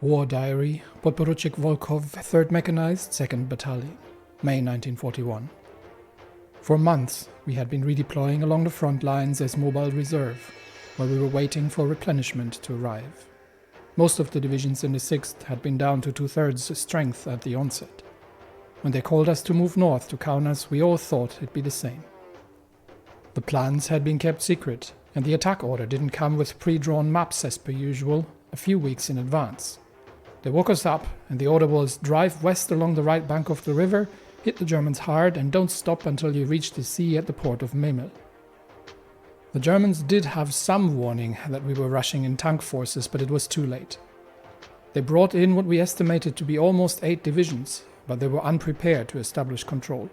War Diary, Podporuchik Volkov, 3rd Mechanized, 2nd Battalion, May 1941. For months, we had been redeploying along the front lines as mobile reserve, while we were waiting for replenishment to arrive. Most of the divisions in the 6th had been down to 2/3 strength at the onset. When they called us to move north to Kaunas, we all thought it'd be the same. The plans had been kept secret, and the attack order didn't come with pre-drawn maps as per usual, a few weeks in advance. They woke us up, and the order was drive west along the right bank of the river, hit the Germans hard, and don't stop until you reach the sea at the port of Memel. The Germans did have some warning that we were rushing in tank forces, but it was too late. They brought in what we estimated to be almost 8 divisions, but they were unprepared to establish control.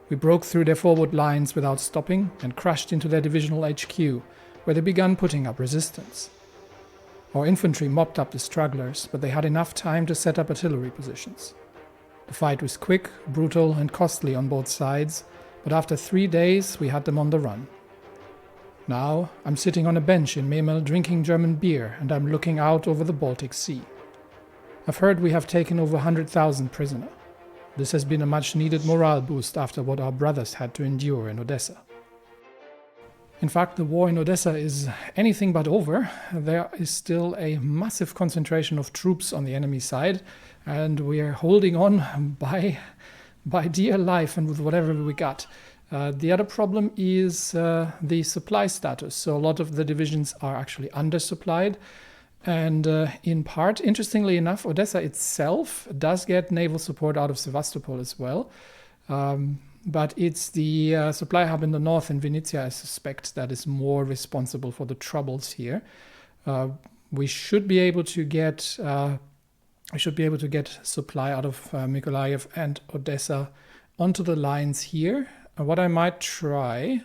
We broke through their forward lines without stopping and crashed into their divisional HQ, where they began putting up resistance. Our infantry mopped up the stragglers, but they had enough time to set up artillery positions. The fight was quick, brutal, and costly on both sides, but after 3 days we had them on the run. Now I'm sitting on a bench in Memel drinking German beer, and I'm looking out over the Baltic Sea. I've heard we have taken over 100,000 prisoners. This has been a much-needed morale boost after what our brothers had to endure in Odessa. In fact, the war in Odessa is anything but over. There is still a massive concentration of troops on the enemy side, and we are holding on by dear life and with whatever we got. The other problem is the supply status. So a lot of the divisions are actually undersupplied. And in part, interestingly enough, Odessa itself does get naval support out of Sevastopol as well. But it's the supply hub in the north in Vinnytsia, I suspect, that is more responsible for the troubles here. We should be able to get supply out of Mykolaiv and Odessa onto the lines here. What I might try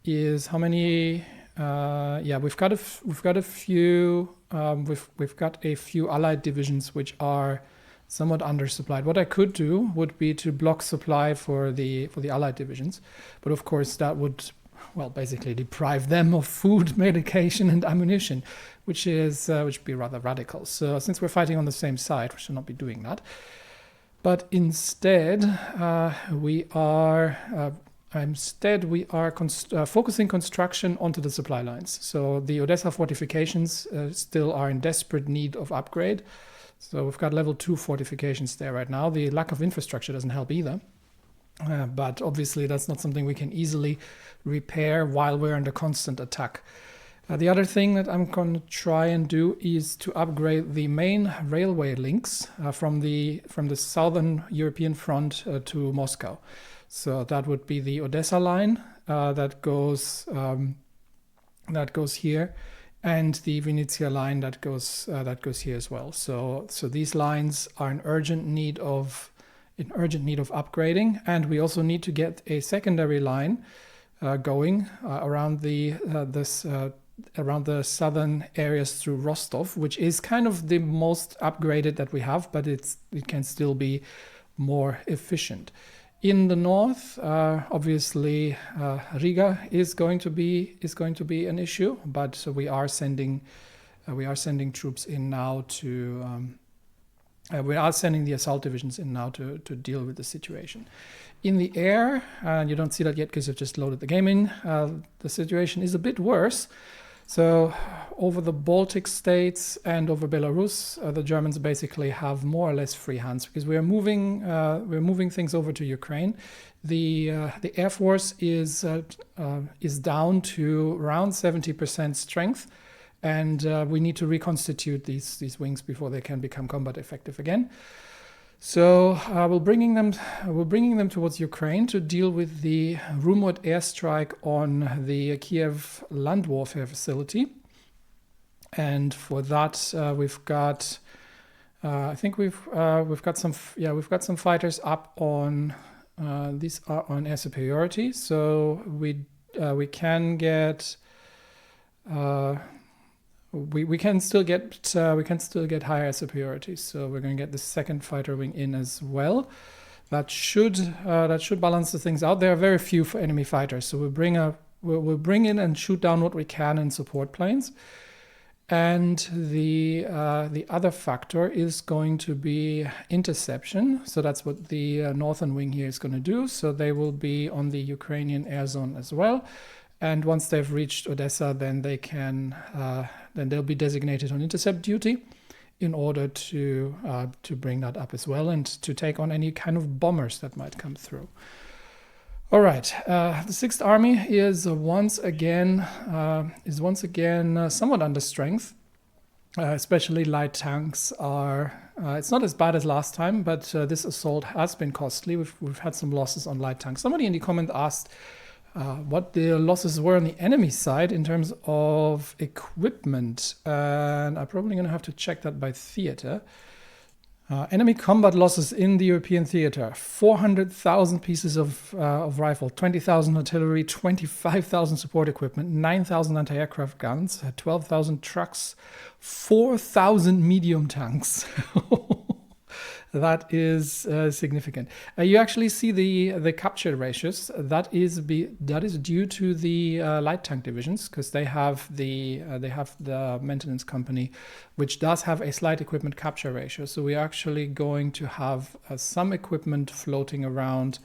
is how many. We've got a few Allied divisions which are somewhat undersupplied. What I could do would be to block supply for the Allied divisions, but of course that would, basically deprive them of food, medication, and ammunition, which would be rather radical. So since we're fighting on the same side, we should not be doing that. But instead, we are focusing construction onto the supply lines. So the Odessa fortifications still are in desperate need of upgrade. So we've got level 2 fortifications there right now. The lack of infrastructure doesn't help either. But obviously that's not something we can easily repair while we're under constant attack. The other thing that I'm going to try and do is to upgrade the main railway links from the southern European front to Moscow. So that would be the Odessa line that goes here, and the Vinnytsia line that goes here as well. So these lines are in urgent need of upgrading, and we also need to get a secondary line going around the southern areas through Rostov, which is kind of the most upgraded that we have, but it can still be more efficient. In the north, obviously, Riga is going to be an issue, but so we are sending troops in now to. We are sending the assault divisions in now to deal with the situation. In the air, you don't see that yet because I've just loaded the game in. The situation is a bit worse. So over the Baltic states and over Belarus, the Germans basically have more or less free hands because we're moving things over to Ukraine. The Air Force is down to around 70% strength, and we need to reconstitute these wings before they can become combat effective again. So we're bringing them towards Ukraine to deal with the rumored airstrike on the Kiev land warfare facility. And for that, we've got some fighters up on. These are on air superiority, so we can get. We can still get higher superiority, so we're going to get the second fighter wing in as well. That should balance the things out. There are very few enemy fighters, so we'll bring in and shoot down what we can in support planes. And the other factor is going to be interception. So that's what the northern wing here is going to do. So they will be on the Ukrainian air zone as well. And once they've reached Odessa, then they can then they'll be designated on intercept duty in order to bring that up as well and to take on any kind of bombers that might come through. All right, the 6th Army is once again somewhat under strength. Especially light tanks are. It's not as bad as last time, but this assault has been costly. We've had some losses on light tanks. Somebody in the comment asked what the losses were on the enemy side in terms of equipment, and I'm probably going to have to check that by theater. Enemy combat losses in the European theater: 400,000 pieces of rifle, 20,000 artillery, 25,000 support equipment, 9,000 anti-aircraft guns, 12,000 trucks, 4,000 medium tanks. That is significant. You actually see the capture ratios. That is due to the light tank divisions, because they have the maintenance company, which does have a slight equipment capture ratio. So we're actually going to have some equipment floating around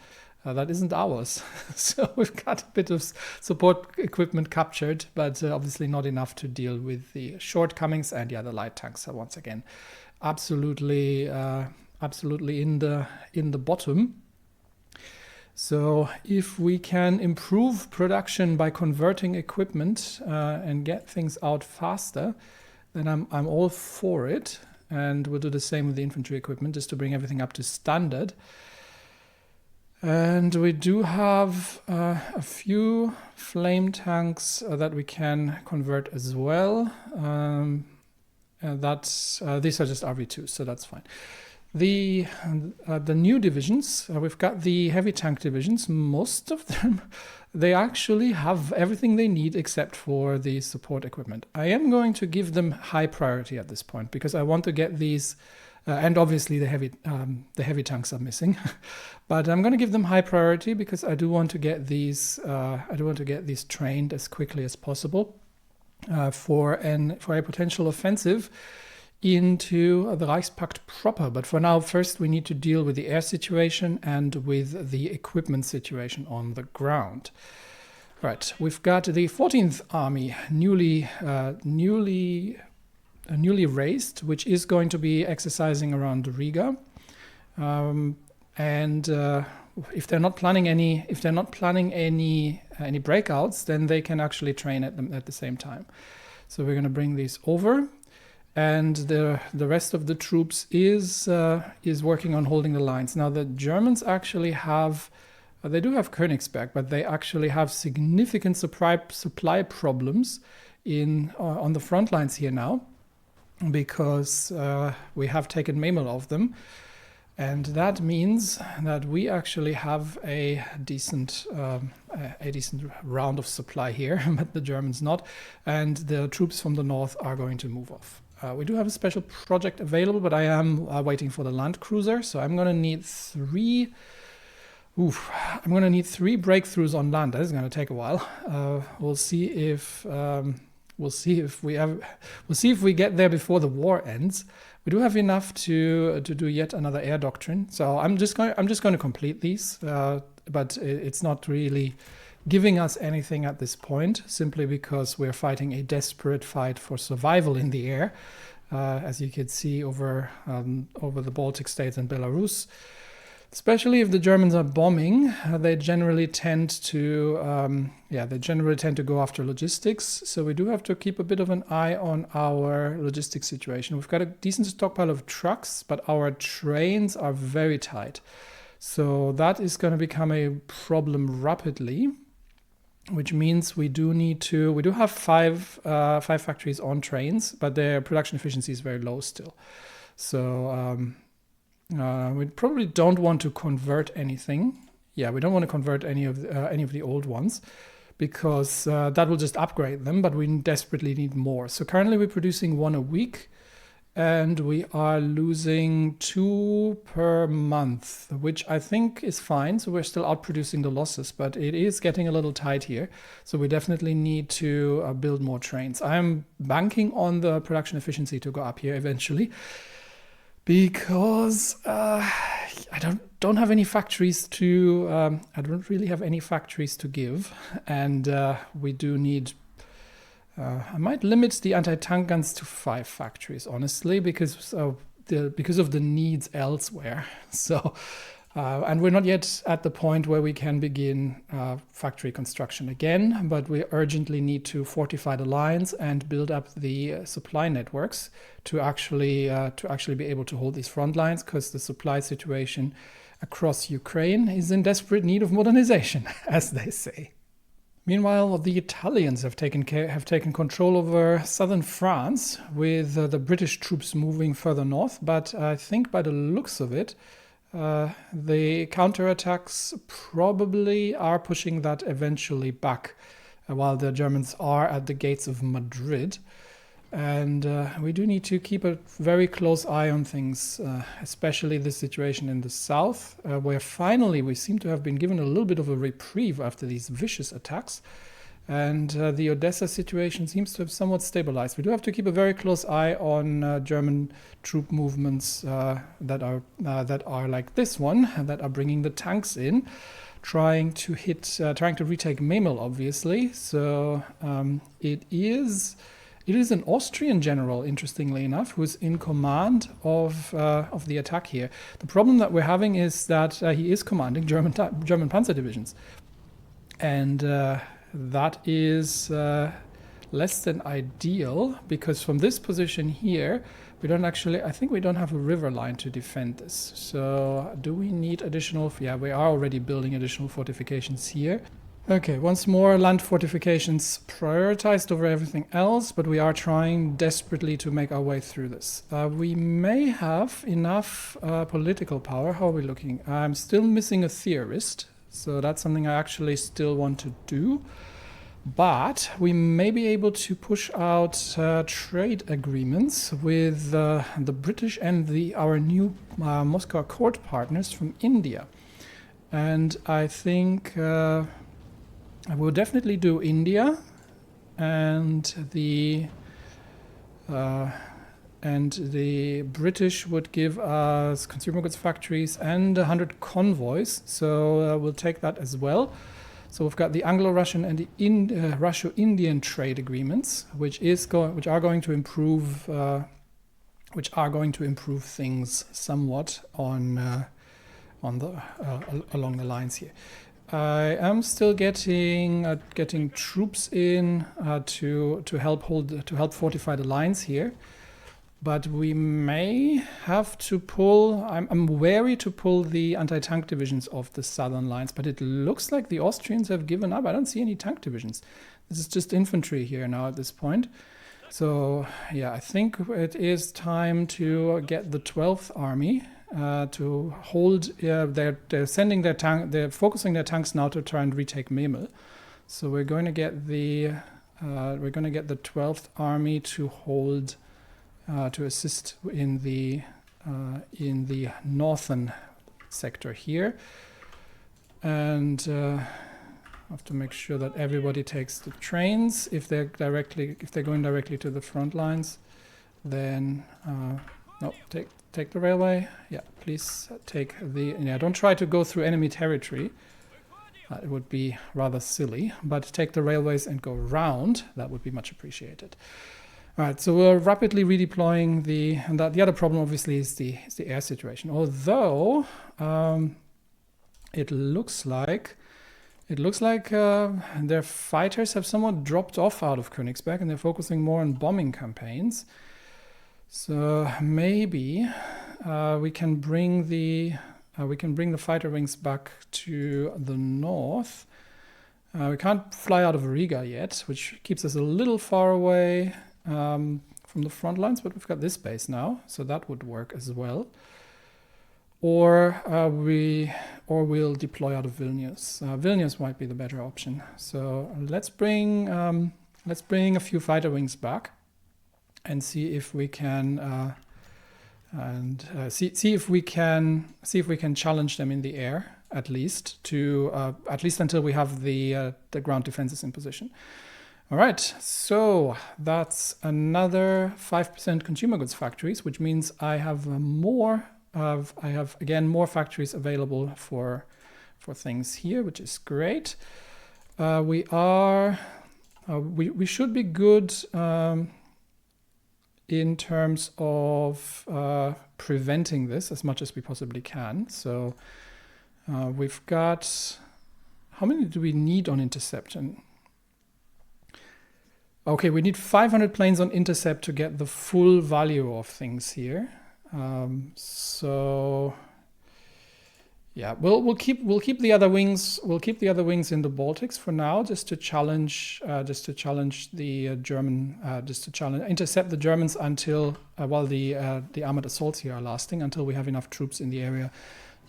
that isn't ours. So we've got a bit of support equipment captured, but obviously not enough to deal with the shortcomings. And yeah, the light tanks are once again absolutely in the bottom. So if we can improve production by converting equipment and get things out faster, then I'm all for it. And we'll do the same with the infantry equipment, just to bring everything up to standard. And we do have a few flame tanks that we can convert as well. These are just RV2s, so that's fine. The new divisions, we've got the heavy tank divisions. Most of them, they actually have everything they need except for the support equipment. I am going to give them high priority at this point because I want to get these, and obviously the heavy tanks are missing, but I'm going to give them high priority because I do want to get these. Trained as quickly as possible for a potential offensive into the Reichspakt proper. But for now, first we need to deal with the air situation and with the equipment situation on the ground. Right, we've got the 14th Army newly raised, which is going to be exercising around Riga, and if they're not planning any breakouts, then they can actually train at them at the same time. So we're going to bring these over. And the rest of the troops is working on holding the lines. Now the Germans actually have, they do have Königsberg, but they actually have significant supply problems on the front lines here now, because we have taken Memel of them, and that means that we actually have a decent round of supply here, but the Germans not, and the troops from the north are going to move off. We do have a special project available, but I am waiting for the land cruiser, so I'm going to need three breakthroughs on land. That is going to take a while. We'll see if we get there before the war ends. We do have enough to do yet another air doctrine, so I'm just going to complete these, but it's not really giving us anything at this point, simply because we're fighting a desperate fight for survival in the air, as you can see over the Baltic states and Belarus. Especially if the Germans are bombing, they generally tend to go after logistics. So we do have to keep a bit of an eye on our logistics situation. We've got a decent stockpile of trucks, but our trains are very tight. So that is going to become a problem rapidly, which means we do have five factories on trains, but their production efficiency is very low still. So we probably don't want to convert anything. Yeah, we don't want to convert any of the old ones, because that will just upgrade them, but we desperately need more. So currently we're producing one a week, and we are losing 2 per month, which I think is fine. So we're still outproducing the losses, but it is getting a little tight here. So we definitely need to build more trains. I'm banking on the production efficiency to go up here eventually, because I don't have any factories to I don't really have any factories to give, and we do need. I might limit the anti-tank guns to 5 factories, honestly, because of the needs elsewhere. So, and we're not yet at the point where we can begin factory construction again, but we urgently need to fortify the lines and build up the supply networks to actually be able to hold these front lines, because the supply situation across Ukraine is in desperate need of modernization, as they say. Meanwhile, the Italians have taken control over southern France, with the British troops moving further north. But I think by the looks of it, the counterattacks probably are pushing that eventually back, while the Germans are at the gates of Madrid. And we do need to keep a very close eye on things, especially the situation in the south, where finally we seem to have been given a little bit of a reprieve after these vicious attacks. And the Odessa situation seems to have somewhat stabilized. We do have to keep a very close eye on German troop movements that are like this one, that are bringing the tanks in, trying to retake Memel, obviously. So it is an Austrian general, interestingly enough, who's in command of the attack here. The problem that we're having is that he is commanding German panzer divisions, and that is less than ideal, because from this position here, I think we don't have a river line to defend this. So do we need additional? Yeah, we are already building additional fortifications here. Okay, once more, land fortifications prioritized over everything else, but we are trying desperately to make our way through this. We may have enough political power. How are we looking? I'm still missing a theorist, so that's something I actually still want to do. But we may be able to push out trade agreements with the British and our new Moscow Accord partners from India. And I think I will definitely do India, and the British would give us consumer goods factories and 100 convoys. So we'll take that as well. So we've got the Anglo-Russian and the Russo-Indian trade agreements, which are going to improve things somewhat on along the lines here. I am still getting troops in to help fortify the lines here, but we may have to pull. I'm wary to pull the anti-tank divisions off the southern lines, but it looks like the Austrians have given up. I don't see any tank divisions. This is just infantry here now at this point. So yeah, I think it is time to get the 12th Army. To hold, they're focusing their tanks now to try and retake Memel. So we're going to get the 12th Army to hold, to assist in the northern sector here, and I have to make sure that everybody takes the trains. If they're going directly to the front lines, then no, take the railway. Yeah, please take the. Yeah, don't try to go through enemy territory. It would be rather silly. But take the railways and go round. That would be much appreciated. All right, so we're rapidly redeploying the other problem obviously is the air situation. Although it looks like their fighters have somewhat dropped off out of Königsberg, and they're focusing more on bombing campaigns. So maybe we can bring the fighter wings back to the north. We can't fly out of Riga yet, which keeps us a little far away from the front lines, but we've got this base now, so that would work as well. Or we'll deploy out of Vilnius. Vilnius might be the better option. So let's bring a few fighter wings back and see if we can and see if we can challenge them in the air at least until we have the ground defenses in position. All right, so that's another 5% consumer goods factories, which means I have more factories available for things here, which is great. We should be good in terms of preventing this as much as we possibly can. So we've got, how many do we need on interception? Okay, we need 500 planes on intercept to get the full value of things here. So yeah, we'll keep the other wings. We'll keep the other wings in the Baltics for now, just to challenge the German, intercept the Germans until while the armored assaults here are lasting, until we have enough troops in the area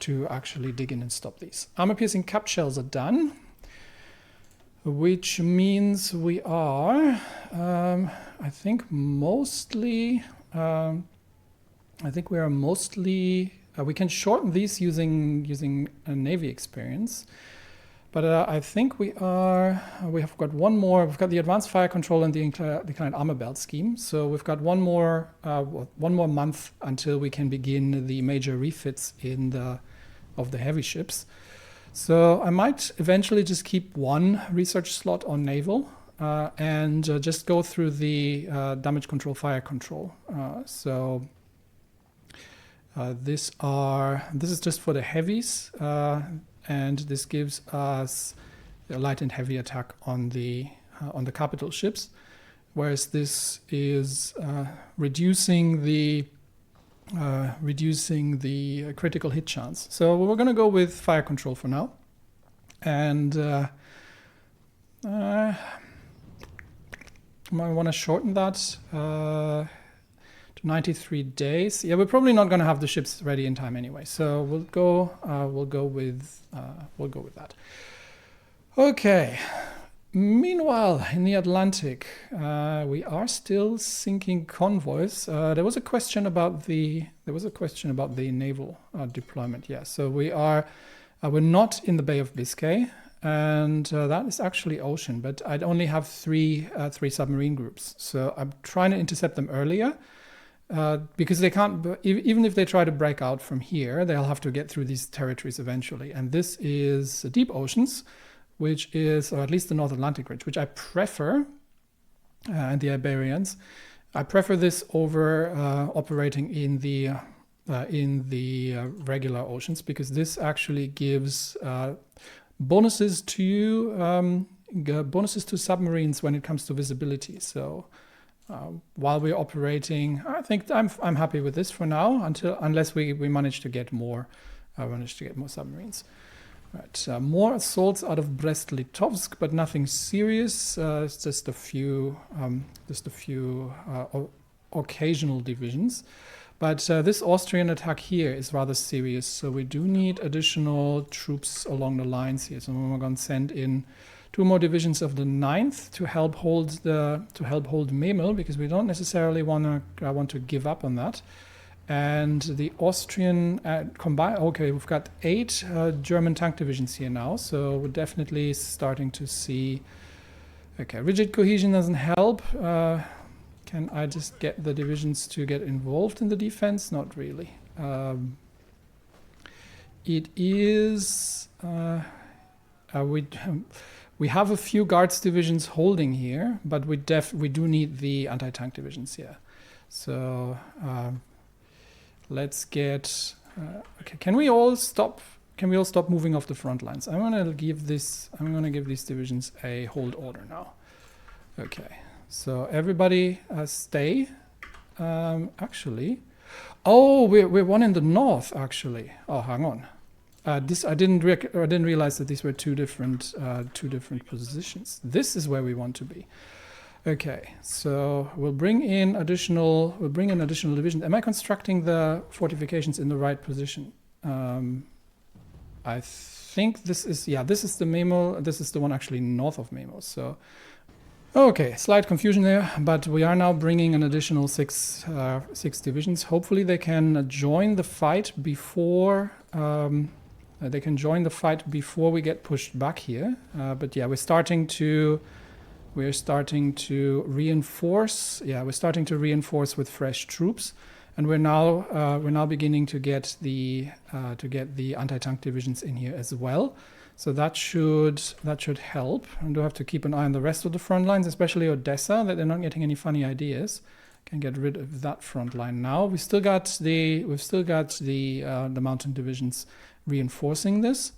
to actually dig in and stop these. Armor-piercing cap shells are done, which means we are, I think we are mostly. We can shorten these using a Navy experience, but I think we have got one more. We've got the advanced fire control and the inclined armor belt scheme. So we've got one more month until we can begin the major refits of the heavy ships. So I might eventually just keep one research slot on naval and just go through the damage control, fire control. This is just for the heavies, and this gives us a light and heavy attack on the capital ships, whereas this is reducing the critical hit chance. So we're going to go with fire control for now, and I want to shorten that. 93 days. Yeah, we're probably not going to have the ships ready in time anyway, so we'll go with that. Okay. Meanwhile, in the Atlantic, we are still sinking convoys. There was a question about the naval deployment. Yeah, so we're not in the Bay of Biscay, and that is actually ocean. But I'd only have three submarine groups, so I'm trying to intercept them earlier. Because they can't, even if they try to break out from here, they'll have to get through these territories eventually. And this is deep oceans, which is, or at least the North Atlantic Ridge, which I prefer, and the Iberians. I prefer this over operating in the regular oceans, because this actually gives bonuses to submarines when it comes to visibility. So. While we're operating, I think I'm happy with this for now, unless we manage to get more submarines. Right, more assaults out of Brest-Litovsk, but nothing serious. It's just a few occasional divisions. But this Austrian attack here is rather serious, so we do need additional troops along the lines here. So we're going to send in 2 more divisions of the 9th to help hold Memel, because we don't necessarily want to give up on that. And the Austrian combined. Okay, we've got 8 German tank divisions here now, so we're definitely starting to see. Okay, rigid cohesion doesn't help. Can I just get the divisions to get involved in the defense? Not really. It is. We have a few guards divisions holding here, but we do need the anti-tank divisions here. So let's get. Okay, can we all stop moving off the front lines? I'm gonna give these divisions a hold order now. Okay, so everybody stay. Actually, oh, we're one in the north actually. Oh, hang on. I didn't realize that these were two different positions. This is where we want to be. Okay, so we'll bring in additional divisions. Am I constructing the fortifications in the right position? I think this is the Memel. This is the one actually north of Memel. So, Okay, slight confusion there, but we are now bringing an additional six divisions. Hopefully they can join the fight before we get pushed back here. But yeah, we're starting to reinforce. Yeah, we're starting to reinforce with fresh troops, and we're now beginning to get the anti-tank divisions in here as well. So that should help. And do have to keep an eye on the rest of the front lines, especially Odessa, that they're not getting any funny ideas. Can get rid of that front line now. We've still got the mountain divisions reinforcing this,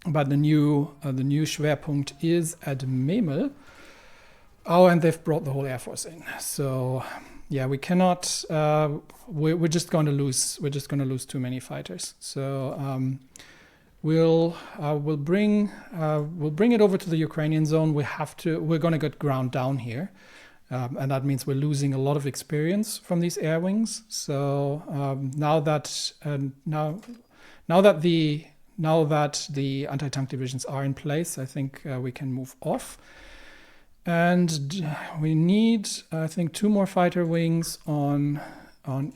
but the new Schwerpunkt is at Memel. Oh, and they've brought the whole Air Force in. So yeah, we cannot. We're just going to lose. We're just going to lose too many fighters. So. We'll bring it over to the Ukrainian zone. We're going to get ground down here, and that means we're losing a lot of experience from these air wings. So now that the anti-tank divisions are in place, I think we can move off. And we need, I think, 2 more fighter wings on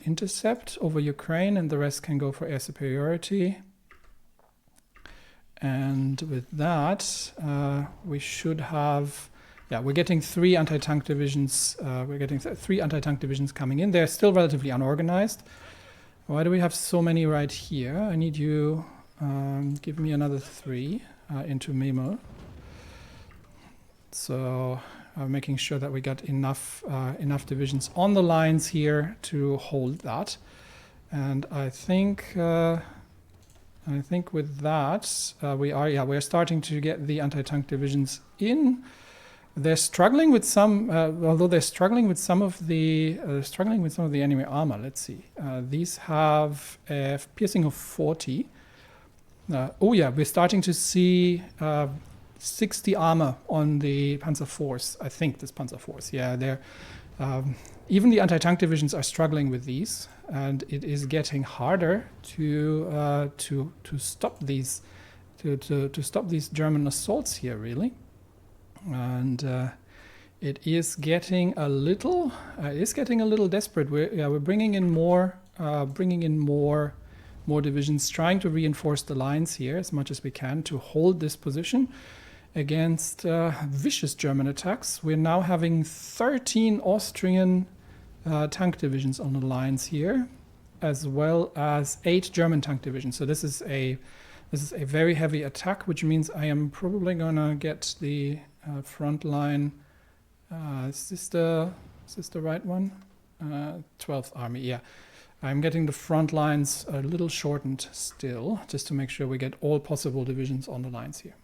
intercept over Ukraine, and the rest can go for air superiority. And with that, we should have, we're getting 3 anti-tank divisions. We're getting 3 anti-tank divisions coming in. They're still relatively unorganized. Why do we have so many right here? I need you, give me another 3 into Memel. So making sure that we got enough divisions on the lines here to hold that. And I think with that we're starting to get the anti-tank divisions in. They're struggling with some, although they're struggling with some of the enemy armor. Let's see. These have a piercing of 40. We're starting to see 60 armor on the Panzer Force. I think this Panzer Force. Yeah, they're even the anti-tank divisions are struggling with these, and it is getting harder to stop these German assaults here, really. And it is getting a little desperate. We're bringing in more divisions, trying to reinforce the lines here as much as we can to hold this position against vicious German attacks. We're now having 13 Austrian tank divisions on the lines here, as well as 8 German tank divisions. So this is a very heavy attack, which means I am probably gonna get the front line. Is this the right one? 12th Army. Yeah, I'm getting the front lines a little shortened still, just to make sure we get all possible divisions on the lines here.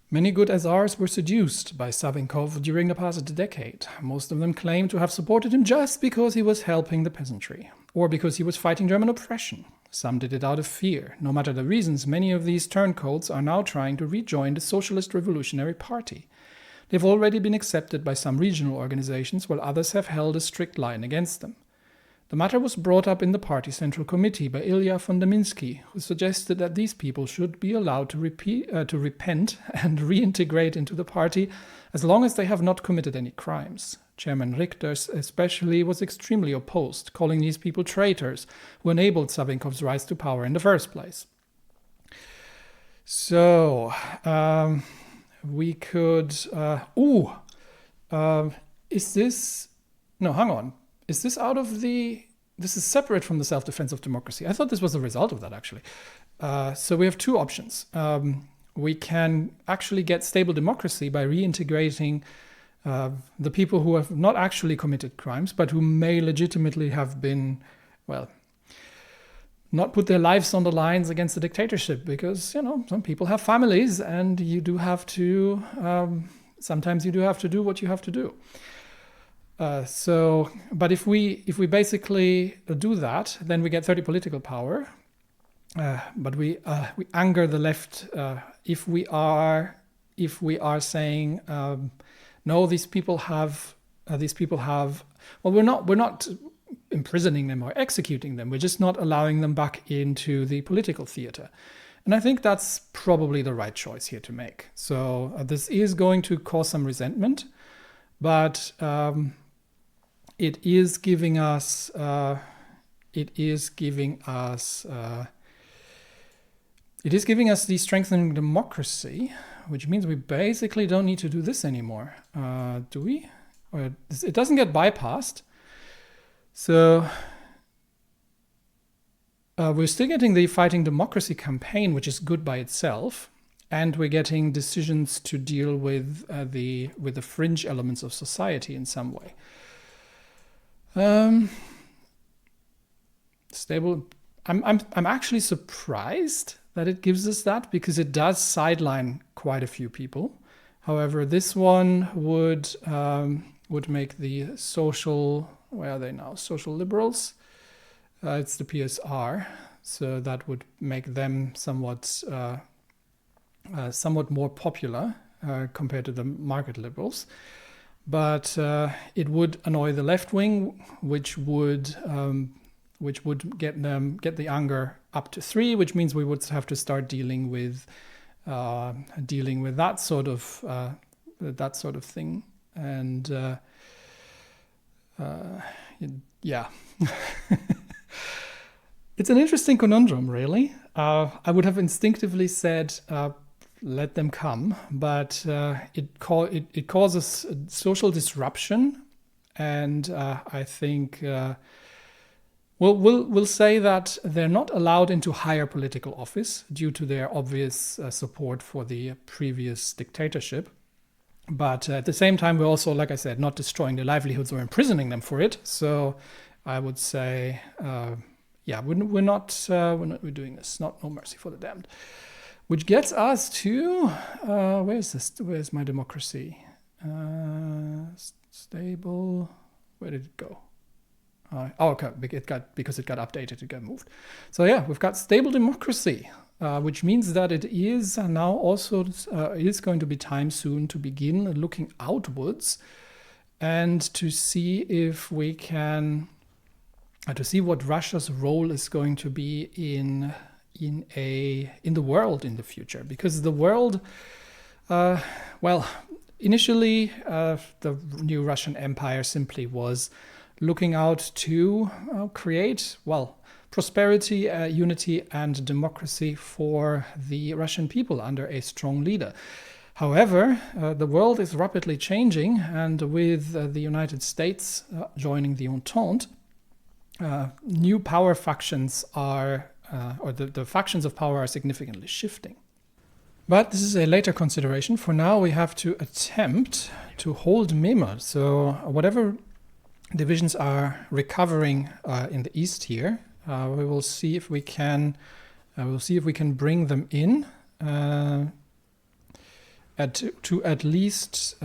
Many good SRs were seduced by Savinkov during the past decade. Most of them claim to have supported him just because he was helping the peasantry, or because he was fighting German oppression. Some did it out of fear. No matter the reasons, many of these turncoats are now trying to rejoin the Socialist Revolutionary Party. They've already been accepted by some regional organizations, while others have held a strict line against them. The matter was brought up in the party central committee by Ilya von Deminsky, who suggested that these people should be allowed to repent and reintegrate into the party as long as they have not committed any crimes. Chairman Richter especially was extremely opposed, calling these people traitors who enabled Savinkov's rise to power in the first place. So, we could... is this... No, hang on. Is this out of the... This is separate from the self-defense of democracy. I thought this was a result of that, actually. So we have 2 options. We can actually get stable democracy by reintegrating the people who have not actually committed crimes, but who may legitimately have been, well, not put their lives on the lines against the dictatorship, because, you know, some people have families, and you do have to... sometimes you do have to do what you have to do. But if we basically do that, then we get 30 political power. But we anger the left if we are saying no, these people have. Well, we're not imprisoning them or executing them. We're just not allowing them back into the political theater. And I think that's probably the right choice here to make. So this is going to cause some resentment. But it is giving us the strengthening democracy, which means we basically don't need to do this anymore, do we? Or it doesn't get bypassed. So we're still getting the fighting democracy campaign, which is good by itself, and we're getting decisions to deal with the fringe elements of society in some way. Stable. I'm actually surprised that it gives us that, because it does sideline quite a few people. However, this one would make the social, where are they now? Social liberals. It's the PSR, so that would make them somewhat more popular compared to the market liberals. But it would annoy the left wing, which would get the anger up to 3, which means we would have to start dealing with that sort of thing, and yeah. It's an interesting conundrum, really. I would have instinctively said, let them come, but it causes social disruption, and I think we'll say that they're not allowed into higher political office due to their obvious support for the previous dictatorship. But at the same time, we're also, like I said, not destroying their livelihoods or imprisoning them for it. So I would say, we're doing this. No mercy for the damned. Which gets us to where's my democracy? Stable. Where did it go? Okay, because it got updated, it got moved. So yeah, we've got stable democracy, which means that it is now also is going to be time soon to begin looking outwards and to see if we can to see what Russia's role is going to be in the world in the future, because the world, initially the new Russian Empire simply was looking out to create, prosperity, unity, and democracy for the Russian people under a strong leader. However, the world is rapidly changing, and with the United States joining the Entente, new power factions are, the factions of power are significantly shifting. But this is a later consideration. For now, we have to attempt to hold Memel. So whatever divisions are recovering in the east here, we will see if we can. We'll see if we can bring them in to at least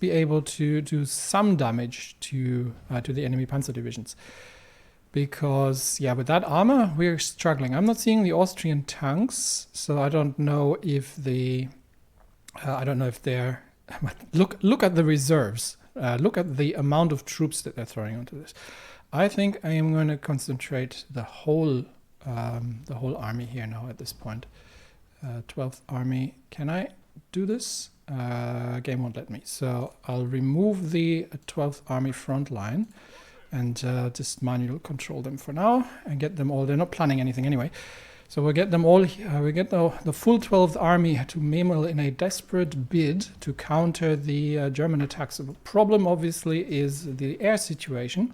be able to do some damage to the enemy panzer divisions. Because with that armor we're struggling. I'm not seeing the Austrian tanks, so I don't know if they're. Look at the reserves. Look at the amount of troops that they're throwing onto this. I think I am going to concentrate the whole army here now at this point. 12th Army. Can I do this? Game won't let me. So I'll remove the 12th Army front line and just manual control them for now and get them all. They're not planning anything anyway. So we'll get them all. We get the full 12th Army to Memel in a desperate bid to counter the German attacks. The problem, obviously, is the air situation,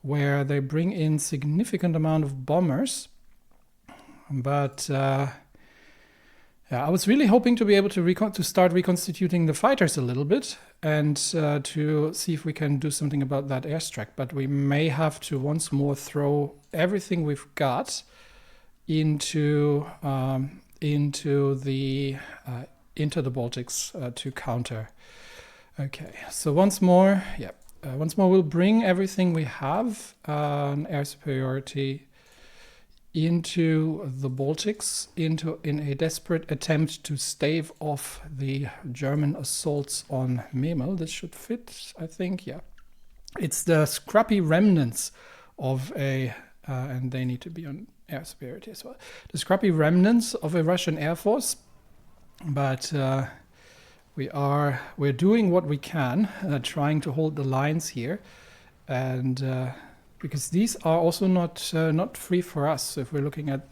where they bring in significant amount of bombers. But I was really hoping to be able to start reconstituting the fighters a little bit and to see if we can do something about that airstrike. But we may have to once more throw everything we've got into the Baltics to counter. Okay, so once more we'll bring everything we have, an air superiority, into the Baltics, in a desperate attempt to stave off the German assaults on Memel. This should fit, I think. Yeah, it's the scrappy remnants of and they need to be on air superiority as well. The scrappy remnants of a Russian air force, but we're doing what we can, trying to hold the lines here, and because these are also not free for us. So if we're looking at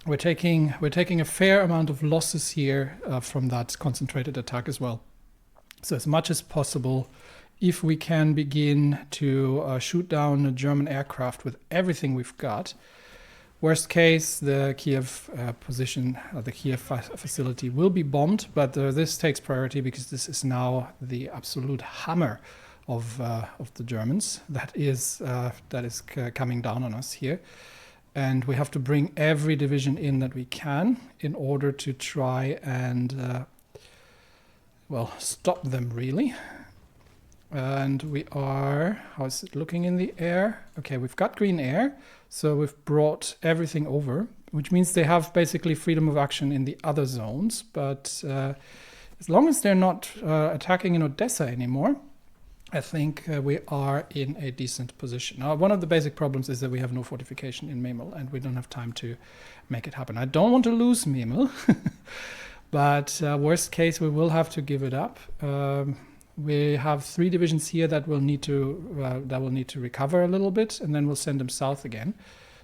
we're taking a fair amount of losses here from that concentrated attack as well. So as much as possible, if we can begin to shoot down a German aircraft with everything we've got. Worst case, the Kiev position, the Kiev facility will be bombed, but this takes priority because this is now the absolute hammer of the Germans that is coming down on us here. And we have to bring every division in that we can in order to try and, stop them really. And we are, how is it looking in the air? Okay, we've got green air, so we've brought everything over, which means they have basically freedom of action in the other zones. But as long as they're not attacking in Odessa anymore, I think we are in a decent position. Now, one of the basic problems is that we have no fortification in Memel, and we don't have time to make it happen. I don't want to lose Memel, but worst case, we will have to give it up. We have 3 divisions here that will need to recover a little bit, and then we'll send them south again.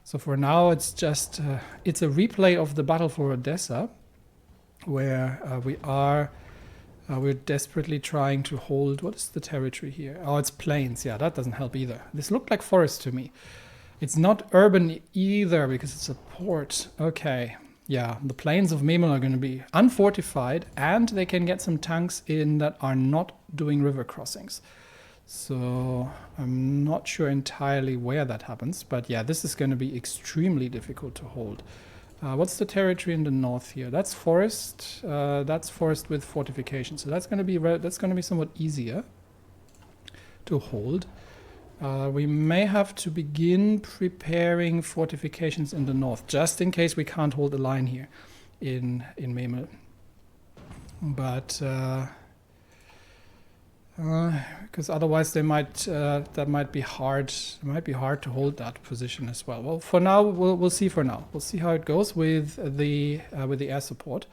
So for now, it's just it's a replay of the battle for Odessa, where we're desperately trying to hold. What is the territory here? Oh, it's plains. Yeah, that doesn't help either. This looked like forest to me. It's not urban either because it's a port. Okay. Yeah, the plains of Memel are going to be unfortified, and they can get some tanks in that are not doing river crossings. So I'm not sure entirely where that happens, but yeah, this is going to be extremely difficult to hold. What's the territory in the north here? That's forest. That's forest with fortification. So that's going to be somewhat easier to hold. We may have to begin preparing fortifications in the north, just in case we can't hold a line here in Memel. But because otherwise that might be hard. It might be hard to hold that position as well. Well, for now, we'll see. For now, we'll see how it goes with the air support.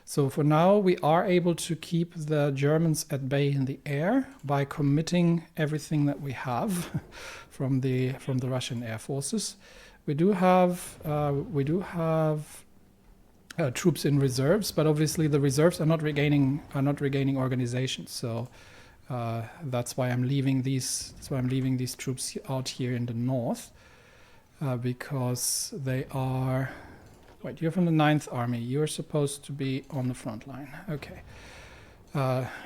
So for now, we are able to keep the Germans at bay in the air by committing everything that we have from the Russian air forces. We do have troops in reserves, but obviously the reserves are not regaining organization. So that's why I'm leaving these. That's why I'm leaving these troops out here in the north because they are. Wait, you're from the 9th Army. You're supposed to be on the front line. Okay.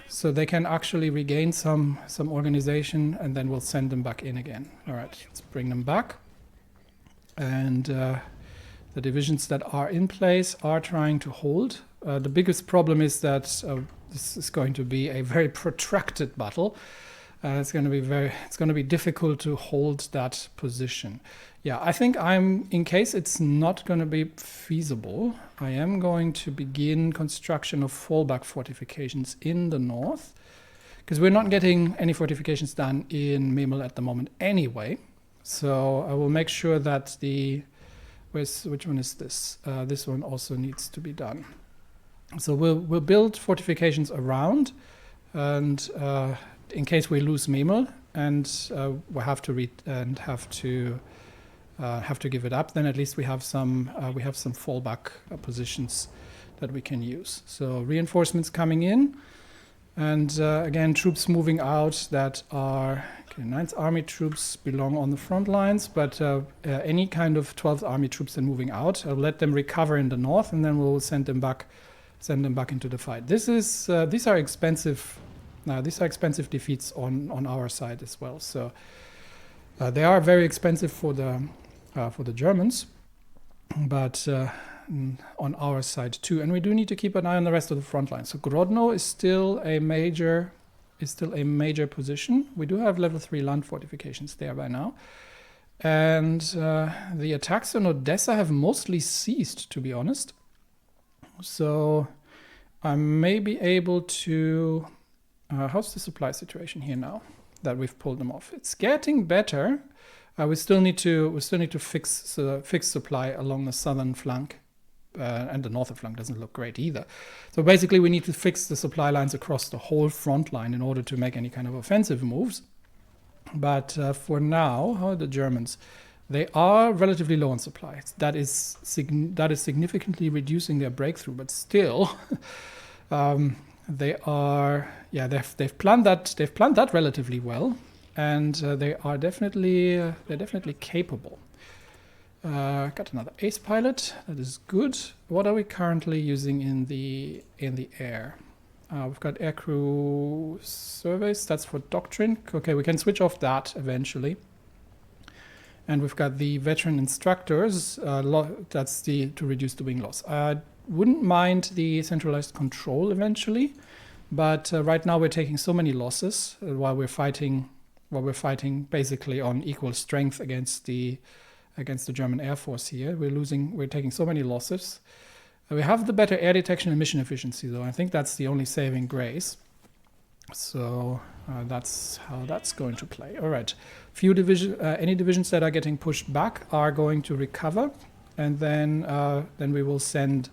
So they can actually regain some organization, and then we'll send them back in again. All right, let's bring them back. And the divisions that are in place are trying to hold. The biggest problem is that this is going to be a very protracted battle. It's going to be difficult to hold that position. Yeah, I think in case it's not going to be feasible, I am going to begin construction of fallback fortifications in the north, because we're not getting any fortifications done in Memel at the moment anyway. So I will make sure that which one is this? This one also needs to be done. So we'll build fortifications around, and in case we lose Memel and we have to give it up, then at least we have some fallback positions that we can use. So reinforcements coming in, and again troops moving out that are 9th Army troops belong on the front lines, but any kind of 12th Army troops then moving out, I'll let them recover in the north, and then we'll send them back into the fight. These are expensive. These are expensive defeats on our side as well. So they are very expensive for the Germans, but on our side too. And we do need to keep an eye on the rest of the front line. So Grodno is still a major position. We do have level 3 land fortifications there by now. And the attacks on Odessa have mostly ceased, to be honest. So I may be able to... how's the supply situation here now that we've pulled them off? It's getting better. We still need to fix supply along the southern flank. and the northern flank doesn't look great either. So basically we need to fix the supply lines across the whole front line in order to make any kind of offensive moves. But for now, how are the Germans? They are relatively low on supplies. That is significantly reducing their breakthrough, but still, they are. Yeah, they've planned that relatively well, and they are definitely they're definitely capable. Got another ace pilot. That is good. What are we currently using in the air? We've got aircrew surveys. That's for doctrine. Okay, we can switch off that eventually. And we've got the veteran instructors. That's to reduce the wing loss. I wouldn't mind the centralized control eventually, but right now we're taking so many losses while we're fighting basically on equal strength against the German Air Force here. We're taking so many losses. We have the better air detection and mission efficiency, though. I think that's the only saving grace. So that's how that's going to play. All right. Any divisions that are getting pushed back are going to recover, and then we will send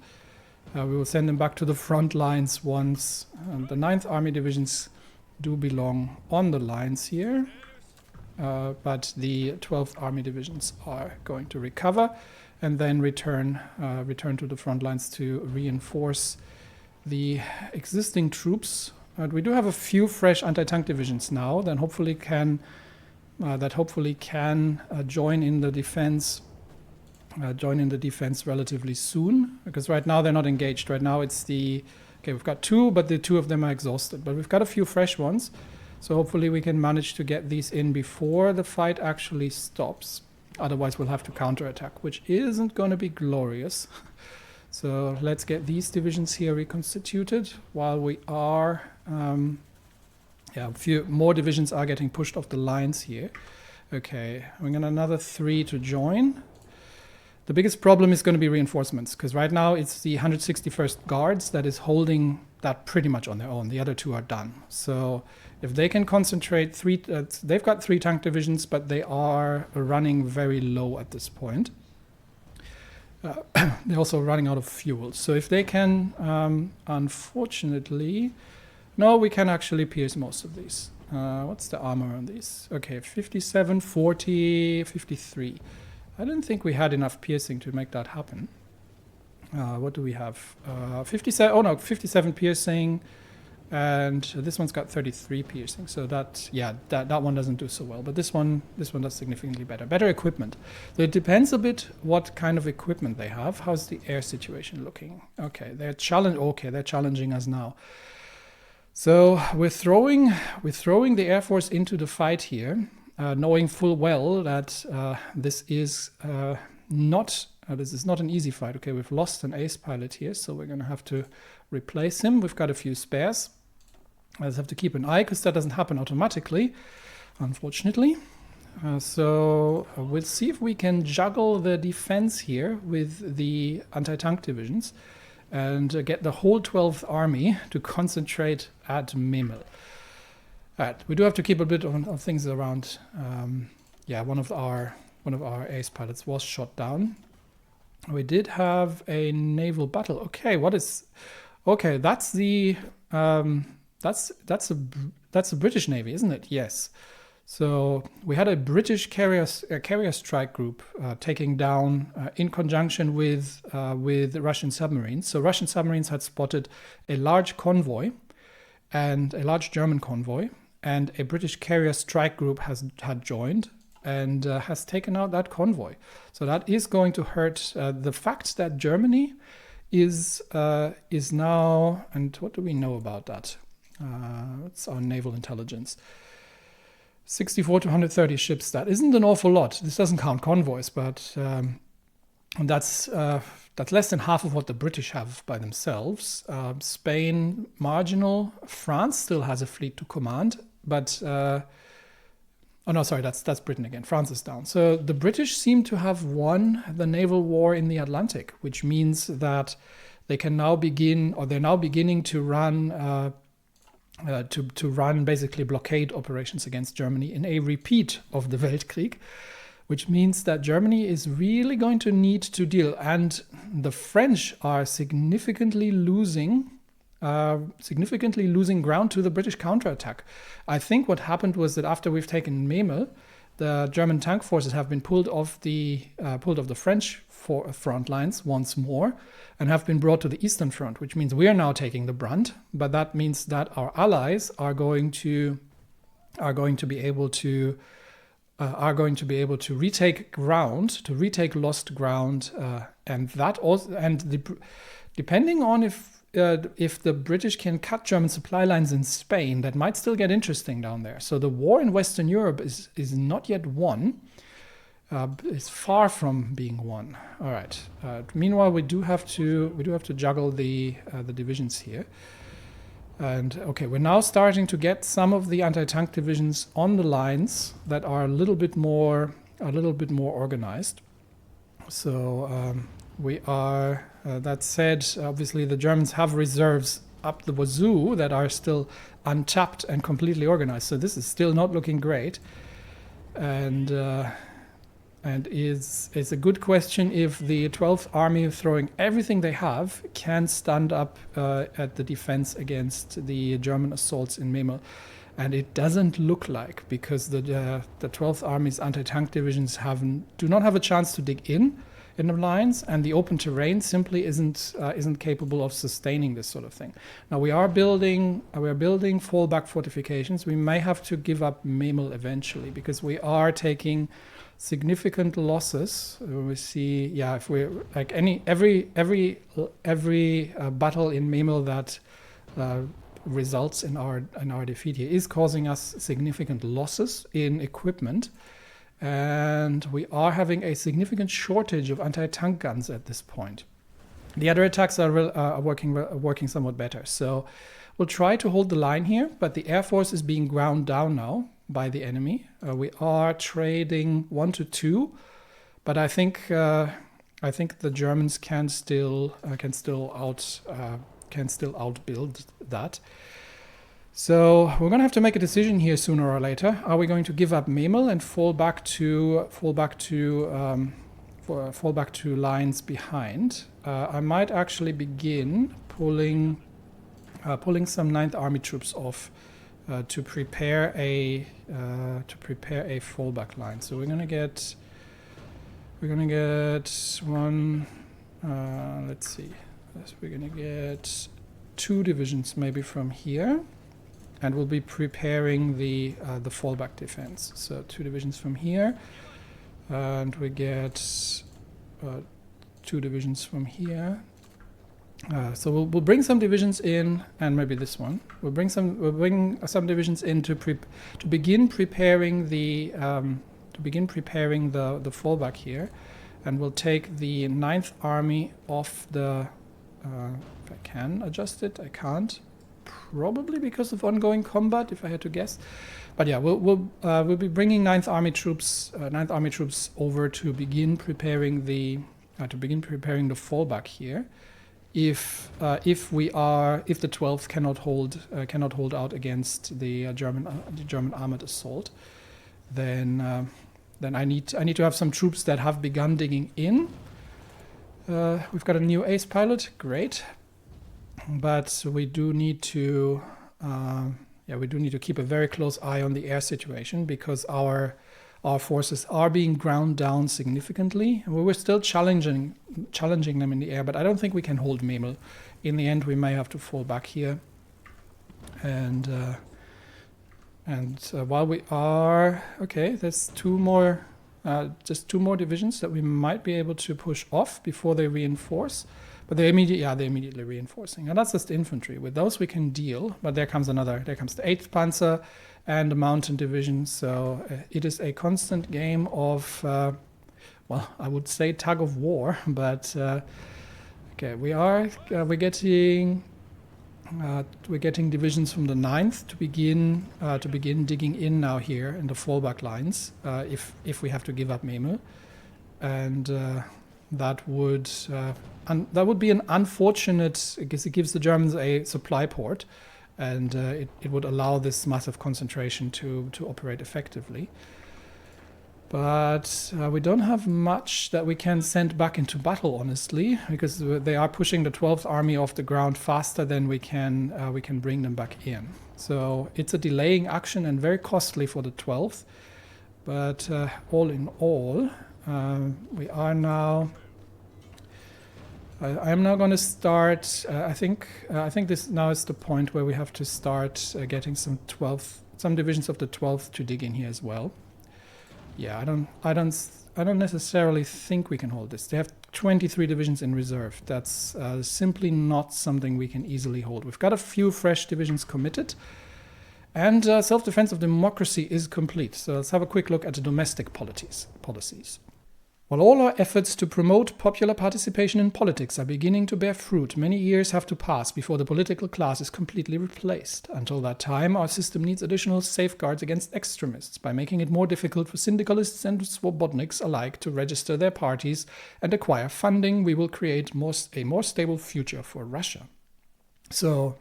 them back to the front lines once the 9th Army divisions do belong on the lines here. But the 12th Army divisions are going to recover and then return to the front lines to reinforce the existing troops. We do have a few fresh anti-tank divisions now that hopefully can join in the defense. Relatively soon, because right now they're not engaged. Right now we've got 2, but the 2 of them are exhausted. But we've got a few fresh ones. So hopefully we can manage to get these in before the fight actually stops. Otherwise we'll have to counterattack, which isn't going to be glorious. So let's get these divisions here reconstituted while we are... a few more divisions are getting pushed off the lines here. Okay, we got another 3 to join. The biggest problem is going to be reinforcements, because right now it's the 161st Guards that is holding that pretty much on their own. The other 2 are done. So if they can concentrate, they've got 3 tank divisions, but they are running very low at this point. They're also running out of fuel. So if they can, unfortunately, no, we can actually pierce most of these. What's the armor on these? Okay, 57, 40, 53. I didn't think we had enough piercing to make that happen. What do we have? 57 piercing, and this one's got 33 piercing. So that one doesn't do so well. But this one does significantly better. Better equipment. So it depends a bit what kind of equipment they have. How's the air situation looking? Okay, they're challenging us now. So we're throwing the Air Force into the fight here. Knowing full well that this is not an easy fight. Okay, we've lost an ace pilot here, so we're going to have to replace him. We've got a few spares. I just have to keep an eye, because that doesn't happen automatically, unfortunately. So we'll see if we can juggle the defense here with the anti-tank divisions and get the whole 12th Army to concentrate at Memel. Right, we do have to keep a bit of things around. One of our ace pilots was shot down. We did have a naval battle. Okay, that's the that's a British Navy, isn't it? Yes. So we had a British carrier strike group taking down in conjunction with Russian submarines. So Russian submarines had spotted a large convoy and a large German convoy. And a British carrier strike group had joined and has taken out that convoy. So that is going to hurt. The fact that Germany is now, and what do we know about that? What's our naval intelligence? 64 to 130 ships. That isn't an awful lot. This doesn't count convoys, but that's less than half of what the British have by themselves. Spain, marginal. France still has a fleet to command. But, that's Britain again. France is down. So the British seem to have won the naval war in the Atlantic, which means that they can now they're now beginning to run to run basically blockade operations against Germany in a repeat of the Weltkrieg, which means that Germany is really going to need to deal. And the French are significantly losing ground to the British counterattack. I think what happened was that after we've taken Memel, the German tank forces have been pulled off the French front lines once more and have been brought to the Eastern Front, which means we are now taking the brunt. But that means that our allies are going to be able to retake lost ground, and that also depending on if the British can cut German supply lines in Spain, that might still get interesting down there. So the war in Western Europe is not yet won. It's far from being won. All right. Meanwhile, we do have to juggle the divisions here. And okay, we're now starting to get some of the anti-tank divisions on the lines that are a little bit more organized. So we are. That said, obviously the Germans have reserves up the wazoo that are still untapped and completely organized. So this is still not looking great, and it's a good question if the 12th Army, throwing everything they have, can stand up at the defense against the German assaults in Memel. And it doesn't look like, because the 12th Army's anti-tank divisions do not have a chance to dig in the lines, and the open terrain simply isn't capable of sustaining this sort of thing. Now we are building fallback fortifications. We may have to give up Memel eventually, because we are taking significant losses. We see, if we're like every battle in Memel that results in our defeat here is causing us significant losses in equipment. And we are having a significant shortage of anti-tank guns at this point. The other attacks are working somewhat better. So we'll try to hold the line here, but the Air Force is being ground down now by the enemy. We are trading 1 to 2, but I think the Germans can still outbuild that. So we're going to have to make a decision here sooner or later. Are we going to give up Memel and fall back to lines behind? I might actually begin pulling some 9th Army troops off to prepare a fallback line. So we're going to get one. Let's see. We're going to get 2 divisions maybe from here. And we'll be preparing the fallback defense. So 2 divisions from here, and we get 2 divisions from here. So we'll bring some divisions in, and maybe this one. We'll bring some divisions in to begin preparing the fallback here, and we'll take the 9th Army off the. If I can adjust it, I can't. Probably because of ongoing combat, if I had to guess. But yeah, we'll be bringing 9th Army troops over to begin preparing the fallback here. If the 12th cannot hold out against the German armored assault, then I need to have some troops that have begun digging in. We've got a new ace pilot, great. But we do need to keep a very close eye on the air situation, because our forces are being ground down significantly, and we were still challenging them in the air. But I don't think we can hold Memel. In the end, we may have to fall back here. And while we are there's just 2 more divisions that we might be able to push off before they reinforce. But they're immediately reinforcing. And that's just infantry. With those we can deal, but there comes the 8th Panzer and the mountain division. So it is a constant game of, I would say tug of war, but we're getting divisions from the 9th to begin digging in now here in the fallback lines, if we have to give up Memel. And that would be an unfortunate, because it gives the Germans a supply port, and it would allow this massive concentration to operate effectively. But we don't have much that we can send back into battle, honestly, because they are pushing the 12th Army off the ground faster than we can bring them back in. So it's a delaying action and very costly for the 12th. But all in all, we are now. I am now going to start. I think this now is the point where we have to start getting some divisions of the 12th to dig in here as well. Yeah, I don't necessarily think we can hold this. They have 23 divisions in reserve. That's simply not something we can easily hold. We've got a few fresh divisions committed, and self-defense of democracy is complete. So let's have a quick look at the domestic policies. While all our efforts to promote popular participation in politics are beginning to bear fruit, many years have to pass before the political class is completely replaced. Until that time, our system needs additional safeguards against extremists by making it more difficult for syndicalists and swobodniks alike to register their parties and acquire funding. We will create a more stable future for Russia. So,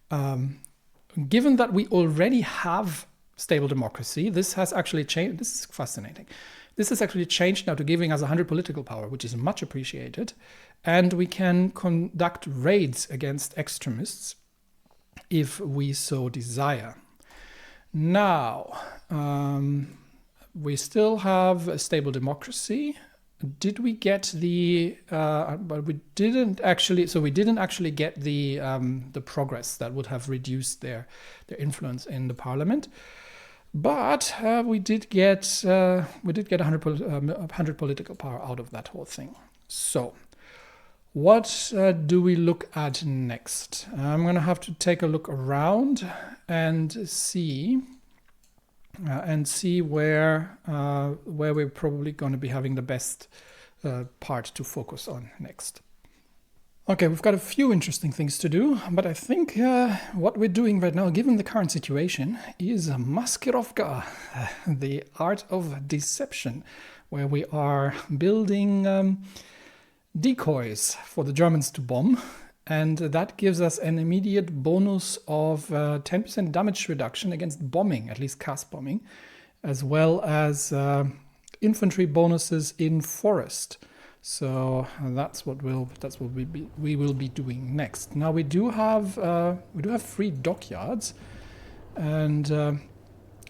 given that we already have stable democracy, this has actually changed. This is fascinating. This has actually changed now to giving us 100 political power, which is much appreciated. And we can conduct raids against extremists if we so desire. Now, we still have a stable democracy. Did we get the? But we didn't actually. So we didn't actually get the progress that would have reduced their influence in the parliament. But we did get 100 political power out of that whole thing. So, what do we look at next? I'm going to have to take a look around and see where we're probably going to be having the best part to focus on next. Okay, we've got a few interesting things to do, but I think what we're doing right now, given the current situation, is Maskirovka, the art of deception, where we are building decoys for the Germans to bomb, and that gives us an immediate bonus of 10% damage reduction against bombing, at least cast bombing, as well as infantry bonuses in forest. So that's what we will be doing next. Now we do have 3 dockyards, and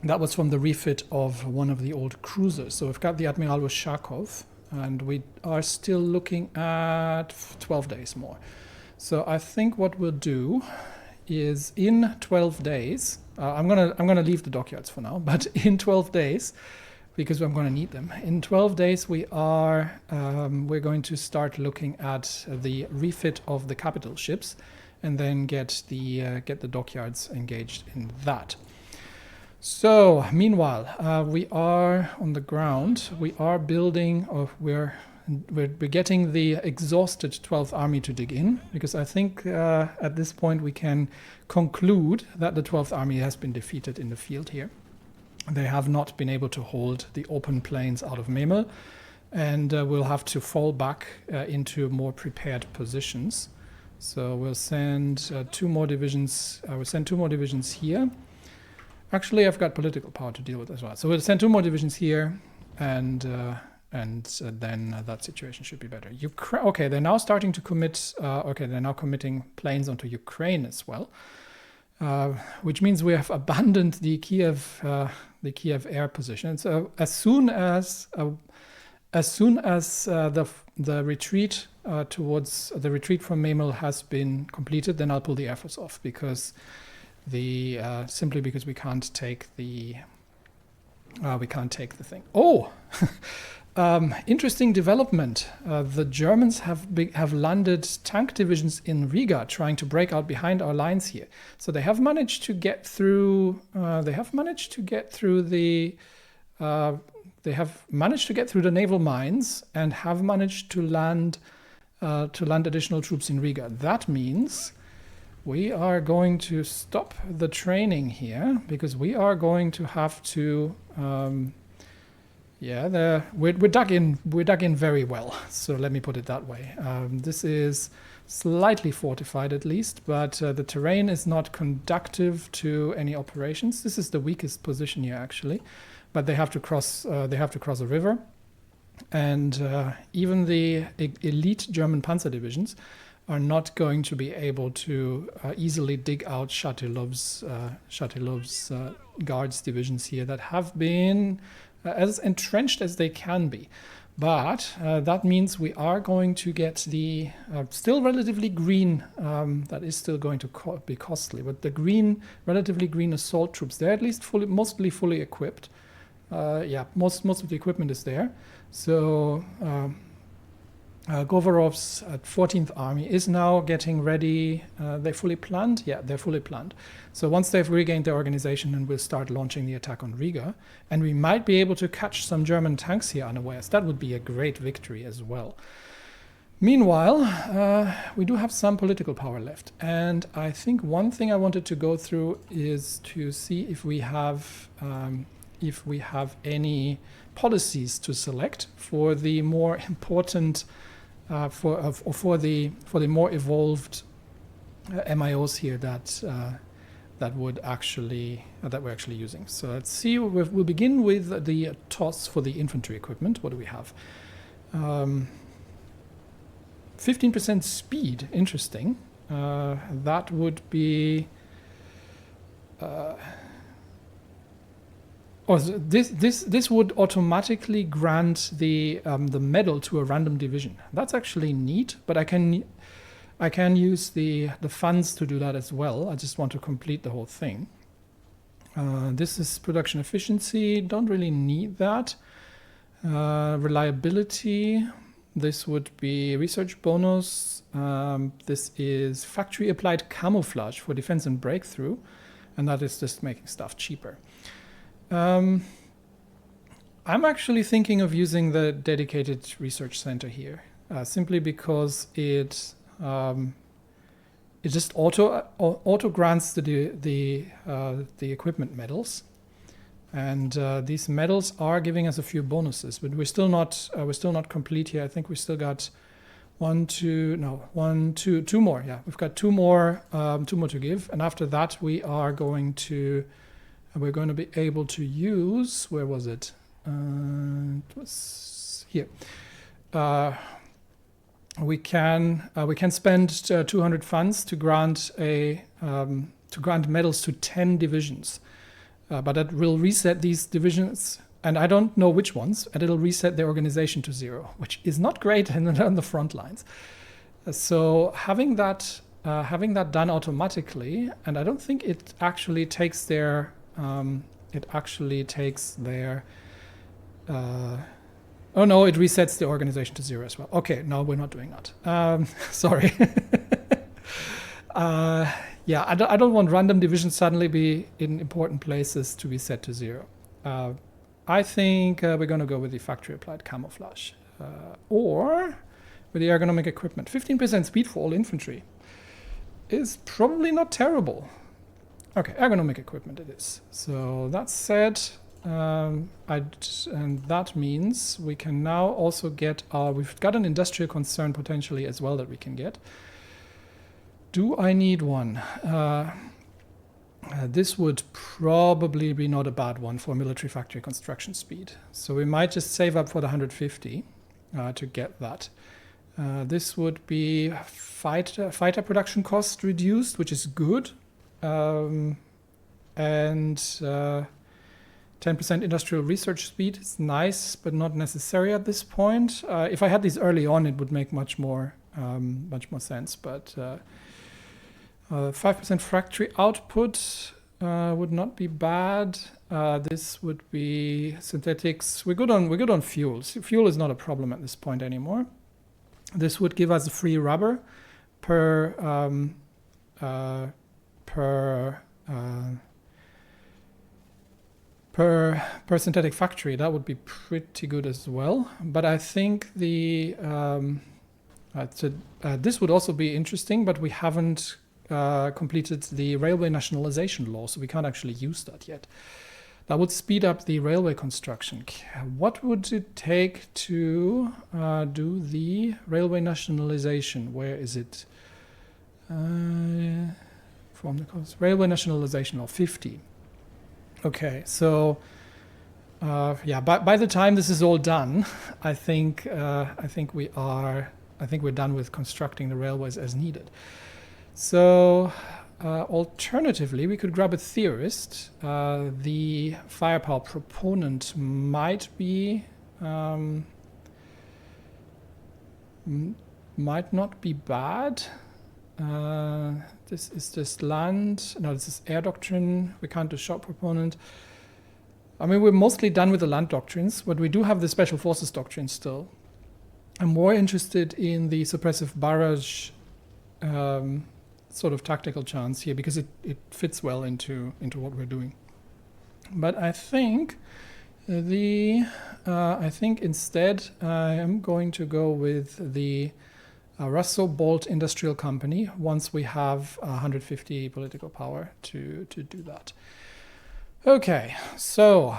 that was from the refit of one of the old cruisers. So we've got the Admiral Ushakov, and we are still looking at 12 days more. So I think what we'll do is in 12 days. I'm gonna leave the dockyards for now, but in 12 days. Because I'm going to need them. In 12 days, we're going to start looking at the refit of the capital ships, and then get the dockyards engaged in that. So, meanwhile, we are on the ground. We are building, or we're getting the exhausted 12th Army to dig in, because I think at this point we can conclude that the 12th Army has been defeated in the field here. They have not been able to hold the open plains out of Memel, and we'll have to fall back into more prepared positions. So we'll send 2 more divisions. I will send 2 more divisions here. Actually, I've got political power to deal with as well. So we'll send 2 more divisions here, and then that situation should be better. Okay, they're now starting to commit. They're now committing planes onto Ukraine as well. Which means we have abandoned the Kiev air position. So as soon as the retreat towards the retreat from Memel has been completed, then I'll pull the air force off, because simply because we can't take the thing. Oh. Interesting development. The Germans have landed tank divisions in Riga, trying to break out behind our lines here. So they have managed to get through. They have managed to get through the naval mines, and have managed to land additional troops in Riga. That means we are going to stop the training here, because we are going to have to. We're dug in very well. So let me put it that way. This is slightly fortified at least, but the terrain is not conducive to any operations. This is the weakest position here, actually. but they have to cross a river. And even the elite German panzer divisions are not going to be able to easily dig out Châteauneuf's guards divisions here that have been as entrenched as they can be. But that means we are going to get the still relatively green, that is still going to be costly, but the green, relatively green assault troops, they're at least mostly fully equipped. Yeah, most of the equipment is there. So Govorov's 14th Army is now getting ready. They're fully planned? Yeah, they're fully planned. So once they've regained their organization, and we'll start launching the attack on Riga. And we might be able to catch some German tanks here unawares. That would be a great victory as well. Meanwhile, we do have some political power left. And I think one thing I wanted to go through is to see if we have any policies to select for the more important for the more evolved MIOs here that we're actually using. So let's see. We'll begin with the TOS for the infantry equipment. What do we have? 15% speed. Interesting. That would be. This would automatically grant the medal to a random division. That's actually neat, but I can use the funds to do that as well. I just want to complete the whole thing. This is production efficiency. Don't really need that. Reliability. This would be research bonus. This is factory applied camouflage for defense and breakthrough, and that is just making stuff cheaper. I'm actually thinking of using the dedicated research center here, simply because it just auto grants the equipment medals, and these medals are giving us a few bonuses, but we're still not complete here. I think we still got two more. Yeah, we've got two more to give, and after that we're going to be able to use, where was it? It was here. We can spend 200 funds to grant medals to 10 divisions, but that will reset these divisions, and I don't know which ones, and it'll reset their organization to 0, which is not great on the front lines. So having that done automatically, and I don't think it actually takes their oh no, it resets the organization to 0 as well. Okay, no, we're not doing that. Sorry. Yeah, I don't want random divisions suddenly be in important places to be set to 0. I think we're going to go with the factory applied camouflage or with the ergonomic equipment. 15% speed for all infantry is probably not terrible. Okay, ergonomic equipment it is. So that said, and that means we can now also get we've got an industrial concern potentially as well that we can get. Do I need one? This would probably be not a bad one for military factory construction speed. So we might just save up for the 150 to get that. This would be fighter production cost reduced, which is good. And 10% industrial research speed is nice, but not necessary at this point. If I had these early on, it would make much more sense. But 5% factory output would not be bad. This would be synthetics. We're good on fuel. Fuel is not a problem at this point anymore. This would give us a free rubber per synthetic factory. That would be pretty good as well. But I think this would also be interesting, but we haven't completed the railway nationalization law, so we can't actually use that yet. That would speed up the railway construction. What would it take to do the railway nationalization? Where is it? From the coast. Railway nationalization law 50. Okay, so yeah, by the time this is all done, I think we're done with constructing the railways as needed. So alternatively, we could grab a theorist. The firepower proponent might not be bad. This is just land. No, this is air doctrine. We can't do shock proponent. I mean, we're mostly done with the land doctrines, but we do have the special forces doctrine still. I'm more interested in the suppressive barrage sort of tactical chance here, because it fits well into what we're doing. But I think instead I am going to go with the Russo Bolt Industrial Company once we have 150 political power to do that. Okay, so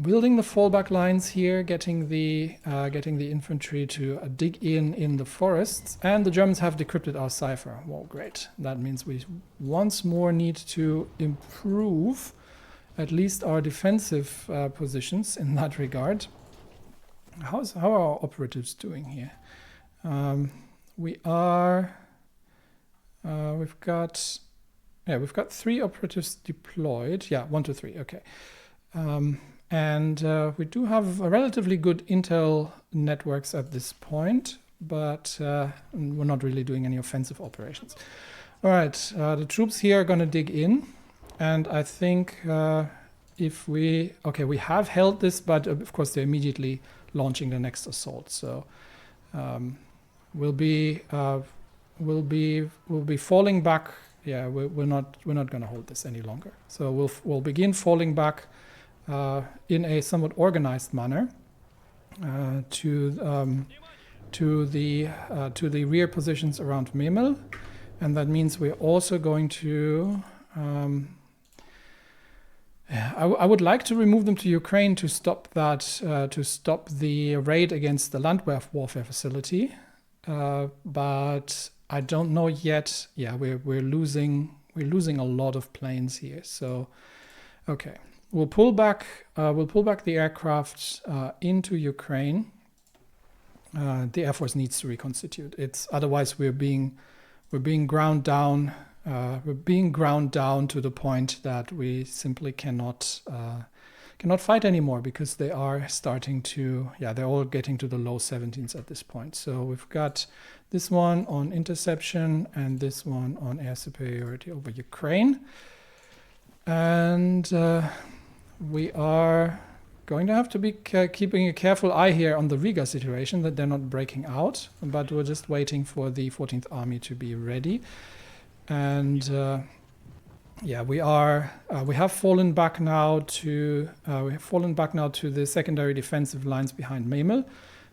building the fallback lines here, getting the infantry to dig in the forests, and the Germans have decrypted our cipher. Well, great. That means we once more need to improve at least our defensive positions in that regard. How are our operatives doing here? We've got 3 operatives deployed. Yeah, 1, 2, 3. Okay. And we do have a relatively good intel networks at this point, but we're not really doing any offensive operations. All right, the troops here are going to dig in, and I think we have held this, but of course they're immediately launching the next assault. So we'll be falling back. Yeah, we're not going to hold this any longer. So we'll begin falling back in a somewhat organized manner to the rear positions around Memel, and that means we're also going to. I would like to remove them to Ukraine to stop the raid against the land warfare facility, but I don't know yet. Yeah, we're losing a lot of planes here. So, okay, we'll pull back the aircraft into Ukraine. The Air Force needs to reconstitute. Otherwise we're being ground down. We're being ground down to the point that we simply cannot fight anymore, because they are starting to. Yeah, they're all getting to the low 17s at this point. So we've got this one on interception and this one on air superiority over Ukraine. And we are going to have to be keeping a careful eye here on the Riga situation, that they're not breaking out, but we're just waiting for the 14th Army to be ready. And yeah, we have fallen back now to the secondary defensive lines behind Memel.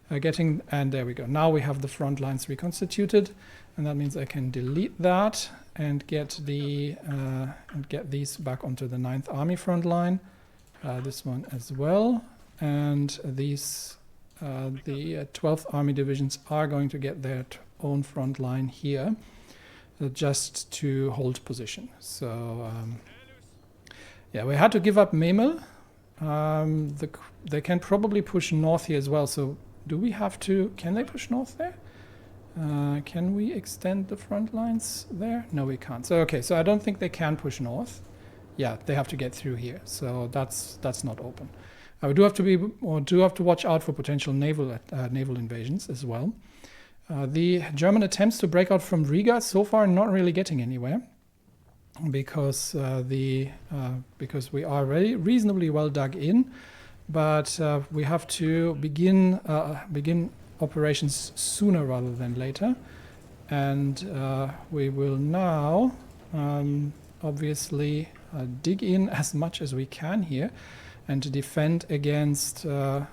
And there we go. Now we have the front lines reconstituted, and that means I can delete that and get these back onto the 9th Army front line. This one as well, and these the 12th Army divisions are going to get their own front line here, just to hold position. So yeah, we had to give up Memel. They can probably push north here as well. So do we have to? Can they push north there? Can we extend the front lines there? No, we can't. So okay, so I don't think they can push north. Yeah, they have to get through here. So that's not open. We do have to watch out for potential naval invasions as well. The German attempts to break out from Riga so far not really getting anywhere, because we are reasonably well dug in, but we have to begin operations sooner rather than later, and we will now obviously dig in as much as we can here, and to defend against. I'm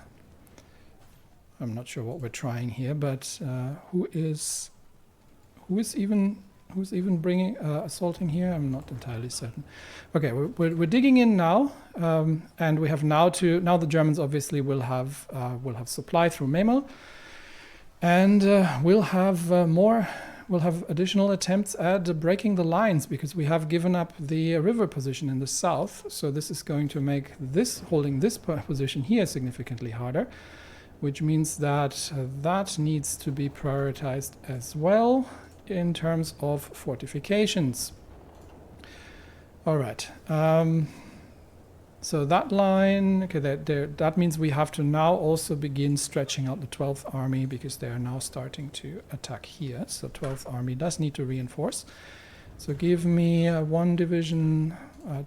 not sure what we're trying here, but who is even bringing assaulting here? I'm not entirely certain. Okay, we're digging in now, and we have now the Germans obviously will have supply through Memel, and we'll have we'll have additional attempts at breaking the lines because we have given up the river position in the south. So this is going to make holding this position here significantly harder, which means that that needs to be prioritized as well in terms of fortifications. All right. So that line, okay, that means we have to now also begin stretching out the 12th Army because they are now starting to attack here. So 12th Army does need to reinforce. So give me 1 division,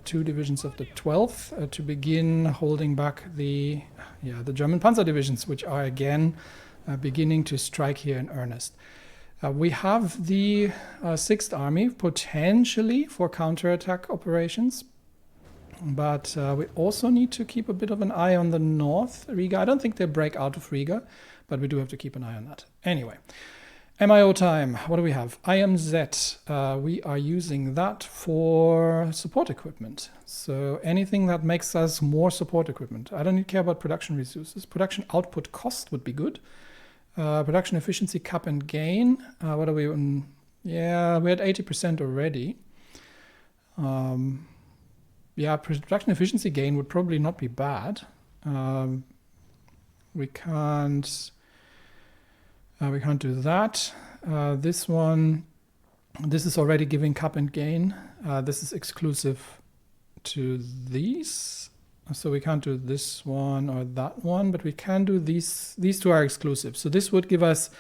2 divisions of the 12th to begin holding back the German panzer divisions, which are again beginning to strike here in earnest. We have the 6th Army potentially for counterattack operations. But we also need to keep a bit of an eye on the north, Riga. I don't think they break out of Riga, but we do have to keep an eye on that. Anyway, MIO time. What do we have? IMZ. We are using that for support equipment. So anything that makes us more support equipment. I don't care about production resources. Production output cost would be good. Production efficiency cap and gain. What are we on? Yeah, we're at 80% already. Yeah, production efficiency gain would probably not be bad. We can't do that. This is already giving cap and gain. This is exclusive to these. So we can't do this one or that one, but we can do these. These two are exclusive. So this would give us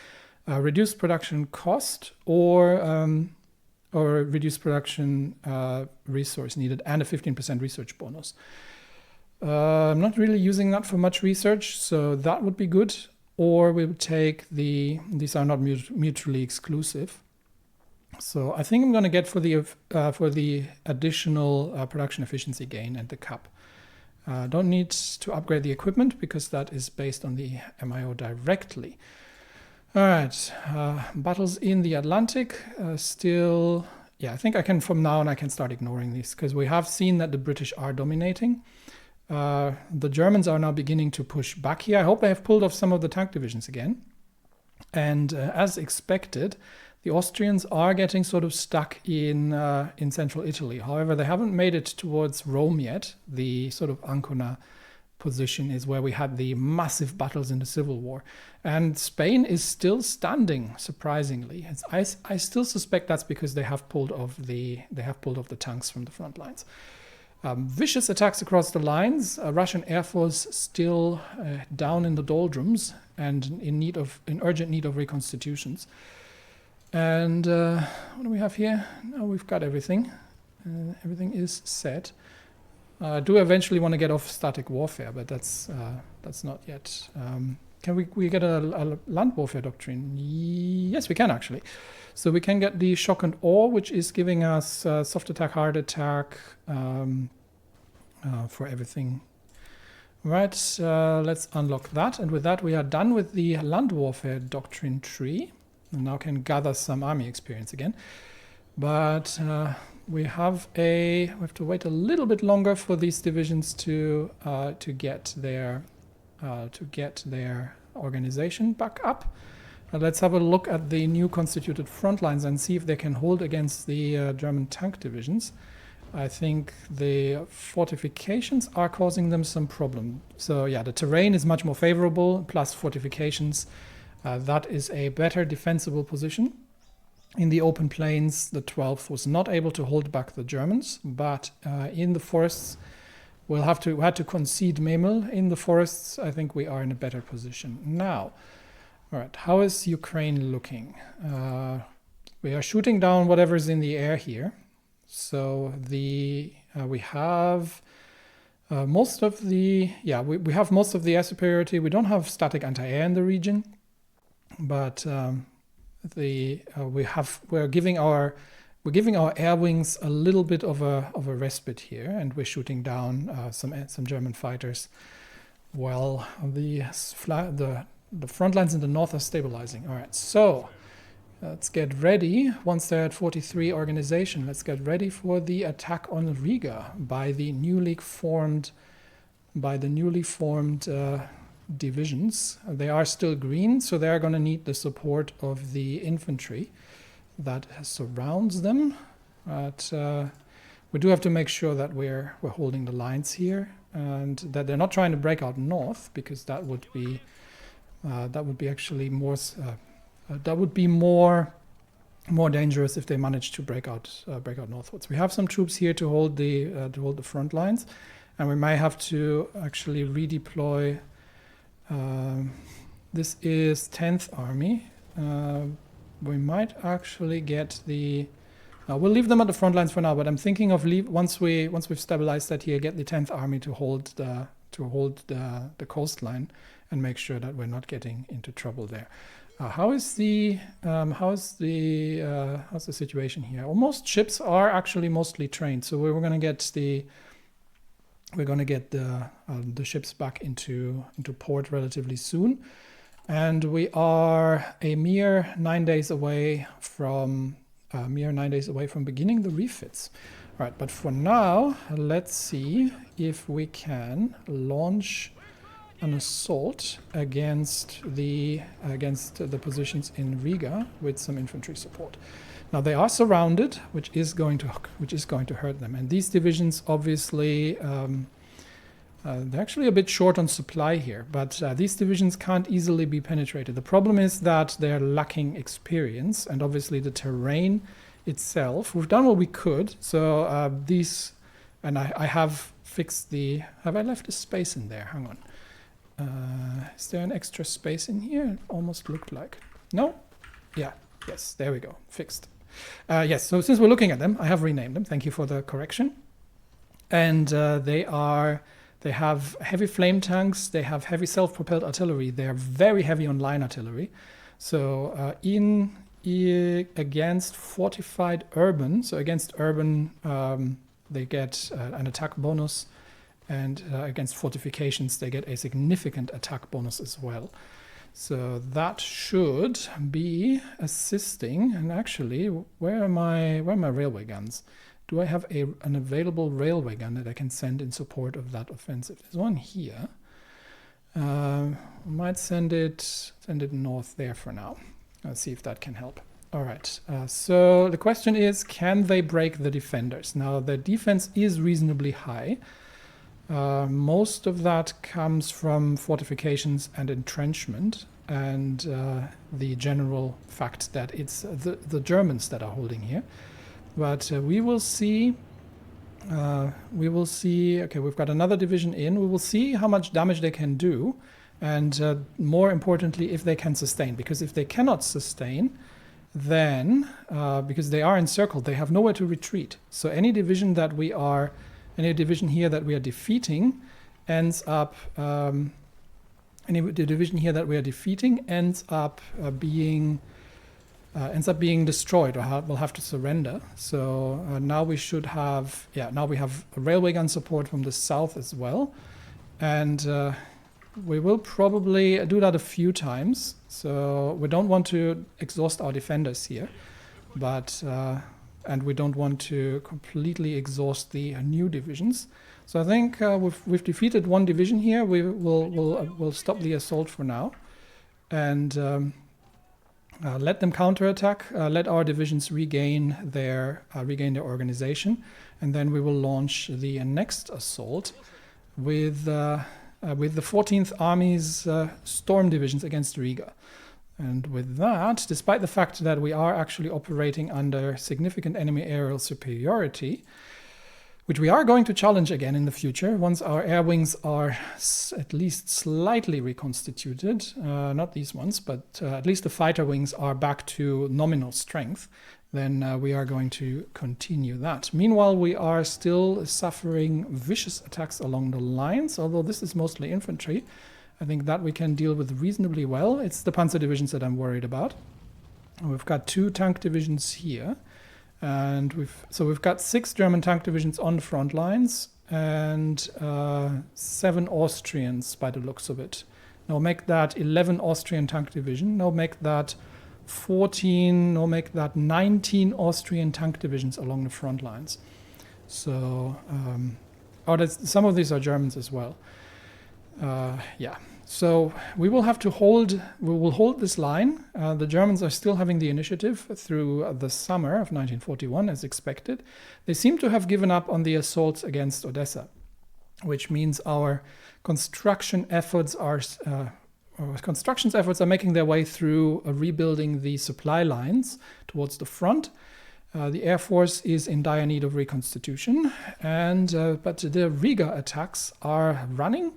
reduced production cost or reduced production resource needed and a 15% research bonus. I'm not really using that for much research, so that would be good. Or we would take these are not mutually exclusive. So I think I'm going to get for the additional production efficiency gain and the cap. Don't need to upgrade the equipment because that is based on the MIO directly. All right, battles in the Atlantic still, yeah, I think I can, from now on, I can start ignoring these because we have seen that the British are dominating. The Germans are now beginning to push back here. I hope they have pulled off some of the tank divisions again. And as expected, the Austrians are getting sort of stuck in central Italy. However, they haven't made it towards Rome yet. The sort of Ancona position is where we had the massive battles in the Civil War. And Spain is still standing, surprisingly. I still suspect that's because they have pulled off the tanks from the front lines. Vicious attacks across the lines. Russian Air Force still down in the doldrums and in urgent need of reconstitutions. And what do we have here? No, we've got everything. Everything is set. I do eventually want to get off static warfare, but that's not yet. Can we get a land warfare doctrine? Yes, we can actually. So we can get the shock and awe, which is giving us soft attack, hard attack for everything. Right, let's unlock that. And with that, we are done with the land warfare doctrine tree. And now can gather some army experience again. But we have to wait a little bit longer for these divisions to get their organization back up. Let's have a look at the new constituted front lines and see if they can hold against the German tank divisions. I think the fortifications are causing them some problem. So yeah, the terrain is much more favorable, plus fortifications. That is a better defensible position. In the open plains, the 12th was not able to hold back the Germans, but in the forests, we had to concede Memel. In the forests, I think we are in a better position now. All right, how is Ukraine looking? We are shooting down whatever's in the air here. So we have most of the we have most of the air superiority. We don't have static anti-air in the region, but we're giving our air wings a little bit of a respite here, and we're shooting down some German fighters. Well, the front lines in the north are stabilizing. All right, so let's get ready. Once they're at 43 organization, let's get ready for the attack on Riga by the newly formed divisions. They are still green, so they are going to need the support of the infantry. that surrounds them. But we do have to make sure that we're holding the lines here, and that they're not trying to break out north, because that would be actually more more dangerous if they manage to break out northwards. We have some troops here to hold the front lines, and we may have to actually redeploy. This is 10th Army. We might actually get the. We'll leave them at the front lines for now, but I'm thinking of once we've stabilized that here, get the 10th Army to hold the coastline and make sure that we're not getting into trouble there. How's the situation here? Almost ships are actually mostly trained, so we're going to get the ships back into port relatively soon, and we are a mere 9 days away from beginning the refits. All right, but for now, let's see if we can launch an assault against the positions in Riga with some infantry support. Now they are surrounded, which is going to hurt them. And these divisions, obviously, they're actually a bit short on supply here. But these divisions can't easily be penetrated. The problem is that they're lacking experience, and obviously the terrain itself. We've done what we could. So these, and I have fixed the. Have I left a space in there? Hang on. Is there an extra space in here? It almost looked like. No? Yeah. Yes. There we go. Fixed. Yes. So since we're looking at them, I have renamed them. Thank you for the correction. And they have heavy flame tanks. They have heavy self-propelled artillery. They are very heavy on line artillery. So against fortified urban. So against urban, they get an attack bonus. And against fortifications, they get a significant attack bonus as well. So that should be assisting. And actually, where are my railway guns? Do I have an available railway gun that I can send in support of that offensive? There's one here. I might send it north there for now. Let's see if that can help. All right. So the question is, can they break the defenders? Now, the defense is reasonably high. Most of that comes from fortifications and entrenchment, and the general fact that it's the Germans that are holding here. But we will see. Okay, we've got another division in. We will see how much damage they can do, and more importantly, if they can sustain. Because if they cannot sustain, then because they are encircled, they have nowhere to retreat. So any division here that we are defeating ends up being destroyed, or will have to surrender. So now we should have now we have railway gun support from the south as well, and we will probably do that a few times. So we don't want to exhaust our defenders here, but and we don't want to completely exhaust the new divisions. So I think we've defeated one division here. We'll stop the assault for now, and let them counterattack. Let our divisions regain their organization, and then we will launch the next assault with the 14th Army's storm divisions against Riga. And with that, despite the fact that we are actually operating under significant enemy aerial superiority, which we are going to challenge again in the future once our air wings are at least slightly reconstituted, not these ones, but at least the fighter wings are back to nominal strength, then we are going to continue that. Meanwhile, we are still suffering vicious attacks along the lines, although this is mostly infantry. I think that we can deal with reasonably well. It's the panzer divisions that I'm worried about. We've got 2 tank divisions here, and we've got 6 German tank divisions on the front lines and 7 Austrians by the looks of it. Now make that 11 Austrian tank division. Now make that 14. Now make that 19 Austrian tank divisions along the front lines. So, some of these are Germans as well. Yeah, So we will have to hold this line. The Germans are still having the initiative through the summer of 1941 as expected. They seem to have given up on the assaults against Odessa, which means our construction efforts are making their way through rebuilding the supply lines towards the front. The Air Force is in dire need of reconstitution, but the Riga attacks are running,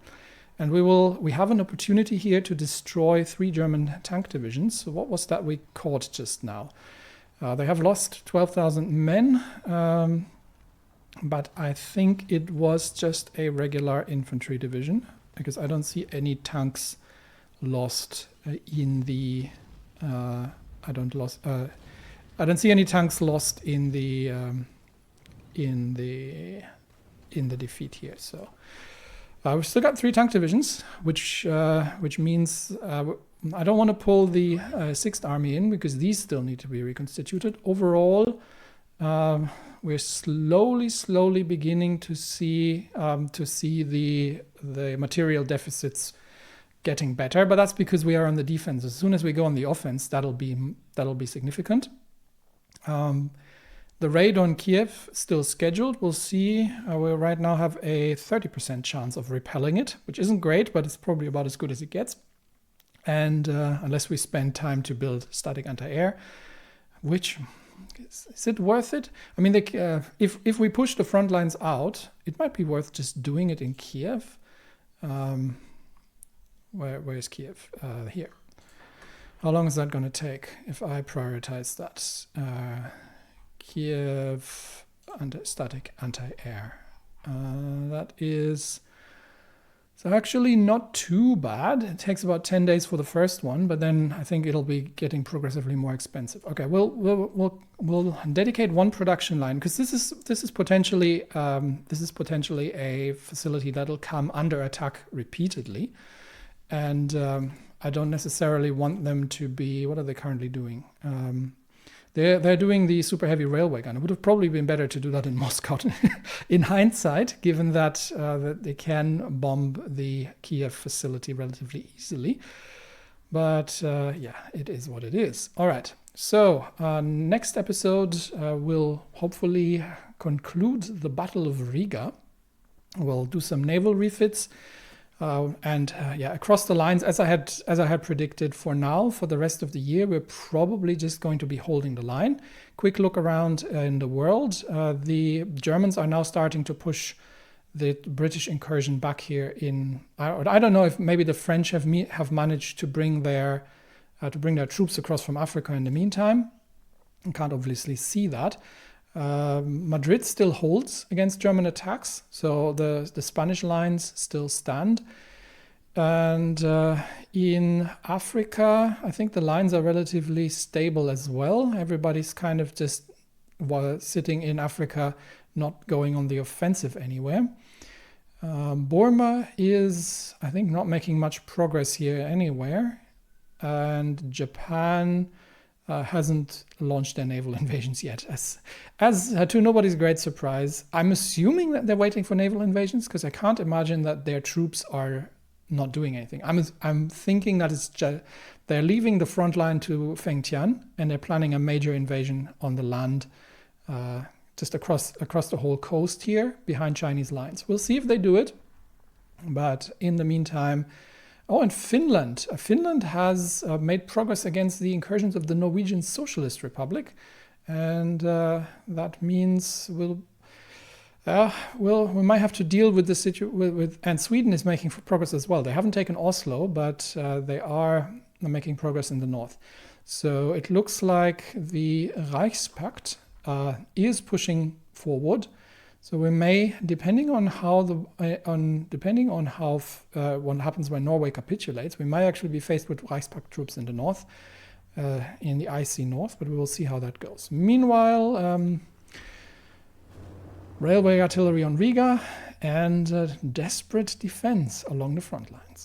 and we have an opportunity here to destroy 3 German tank divisions. So what was that we caught just now? They have lost 12,000 men, but I think it was just a regular infantry division, because I don't see any tanks lost in the I don't see any tanks lost in the defeat here. So we've still got 3 tank divisions, which means I don't want to pull the 6th Army in, because these still need to be reconstituted. Overall, we're slowly beginning to see the material deficits getting better, but that's because we are on the defense. As soon as we go on the offense, that'll be significant. The raid on Kiev still scheduled. We'll see. We right now have a 30% chance of repelling it, which isn't great, but it's probably about as good as it gets. And unless we spend time to build static anti-air, which is it worth it? I mean, if we push the front lines out, it might be worth just doing it in Kiev. Where is Kiev? Here. How long is that going to take if I prioritize that? Kiev static anti-air. That is so actually not too bad. It takes about 10 days for the first one, but then I think it'll be getting progressively more expensive. Okay, we'll dedicate 1 production line, because this is potentially a facility that'll come under attack repeatedly. And I don't necessarily want them to be. What are they currently doing? They're doing the super heavy railway gun. It would have probably been better to do that in Moscow, in hindsight, given that they can bomb the Kiev facility relatively easily. But yeah, it is what it is. All right. So next episode will hopefully conclude the Battle of Riga. We'll do some naval refits. Across the lines, as I had predicted, for now, for the rest of the year, we're probably just going to be holding the line. Quick look around in the world. The Germans are now starting to push the British incursion back here in. I don't know if maybe the French have managed to bring their troops across from Africa in the meantime. I can't obviously see that. Madrid still holds against German attacks, so the Spanish lines still stand. And in Africa, I think the lines are relatively stable as well. Everybody's kind of just sitting in Africa, not going on the offensive anywhere. Burma is, I think, not making much progress here anywhere. And Japan hasn't launched their naval invasions yet, as to nobody's great surprise. I'm assuming that they're waiting for naval invasions, because I can't imagine that their troops are not doing anything. I'm thinking that they're leaving the front line to Fengtian, and they're planning a major invasion on the land, just across the whole coast here, behind Chinese lines. We'll see if they do it, but in the meantime. Oh, and Finland. Finland has made progress against the incursions of the Norwegian Socialist Republic, and that means we might have to deal with the situation. And Sweden is making progress as well. They haven't taken Oslo, but they are making progress in the north. So it looks like the Reichspakt is pushing forward. So we may, depending on what happens when Norway capitulates, we might actually be faced with Reichspakt troops in the north, in the icy north, but we will see how that goes. Meanwhile, railway artillery on Riga and desperate defense along the front lines.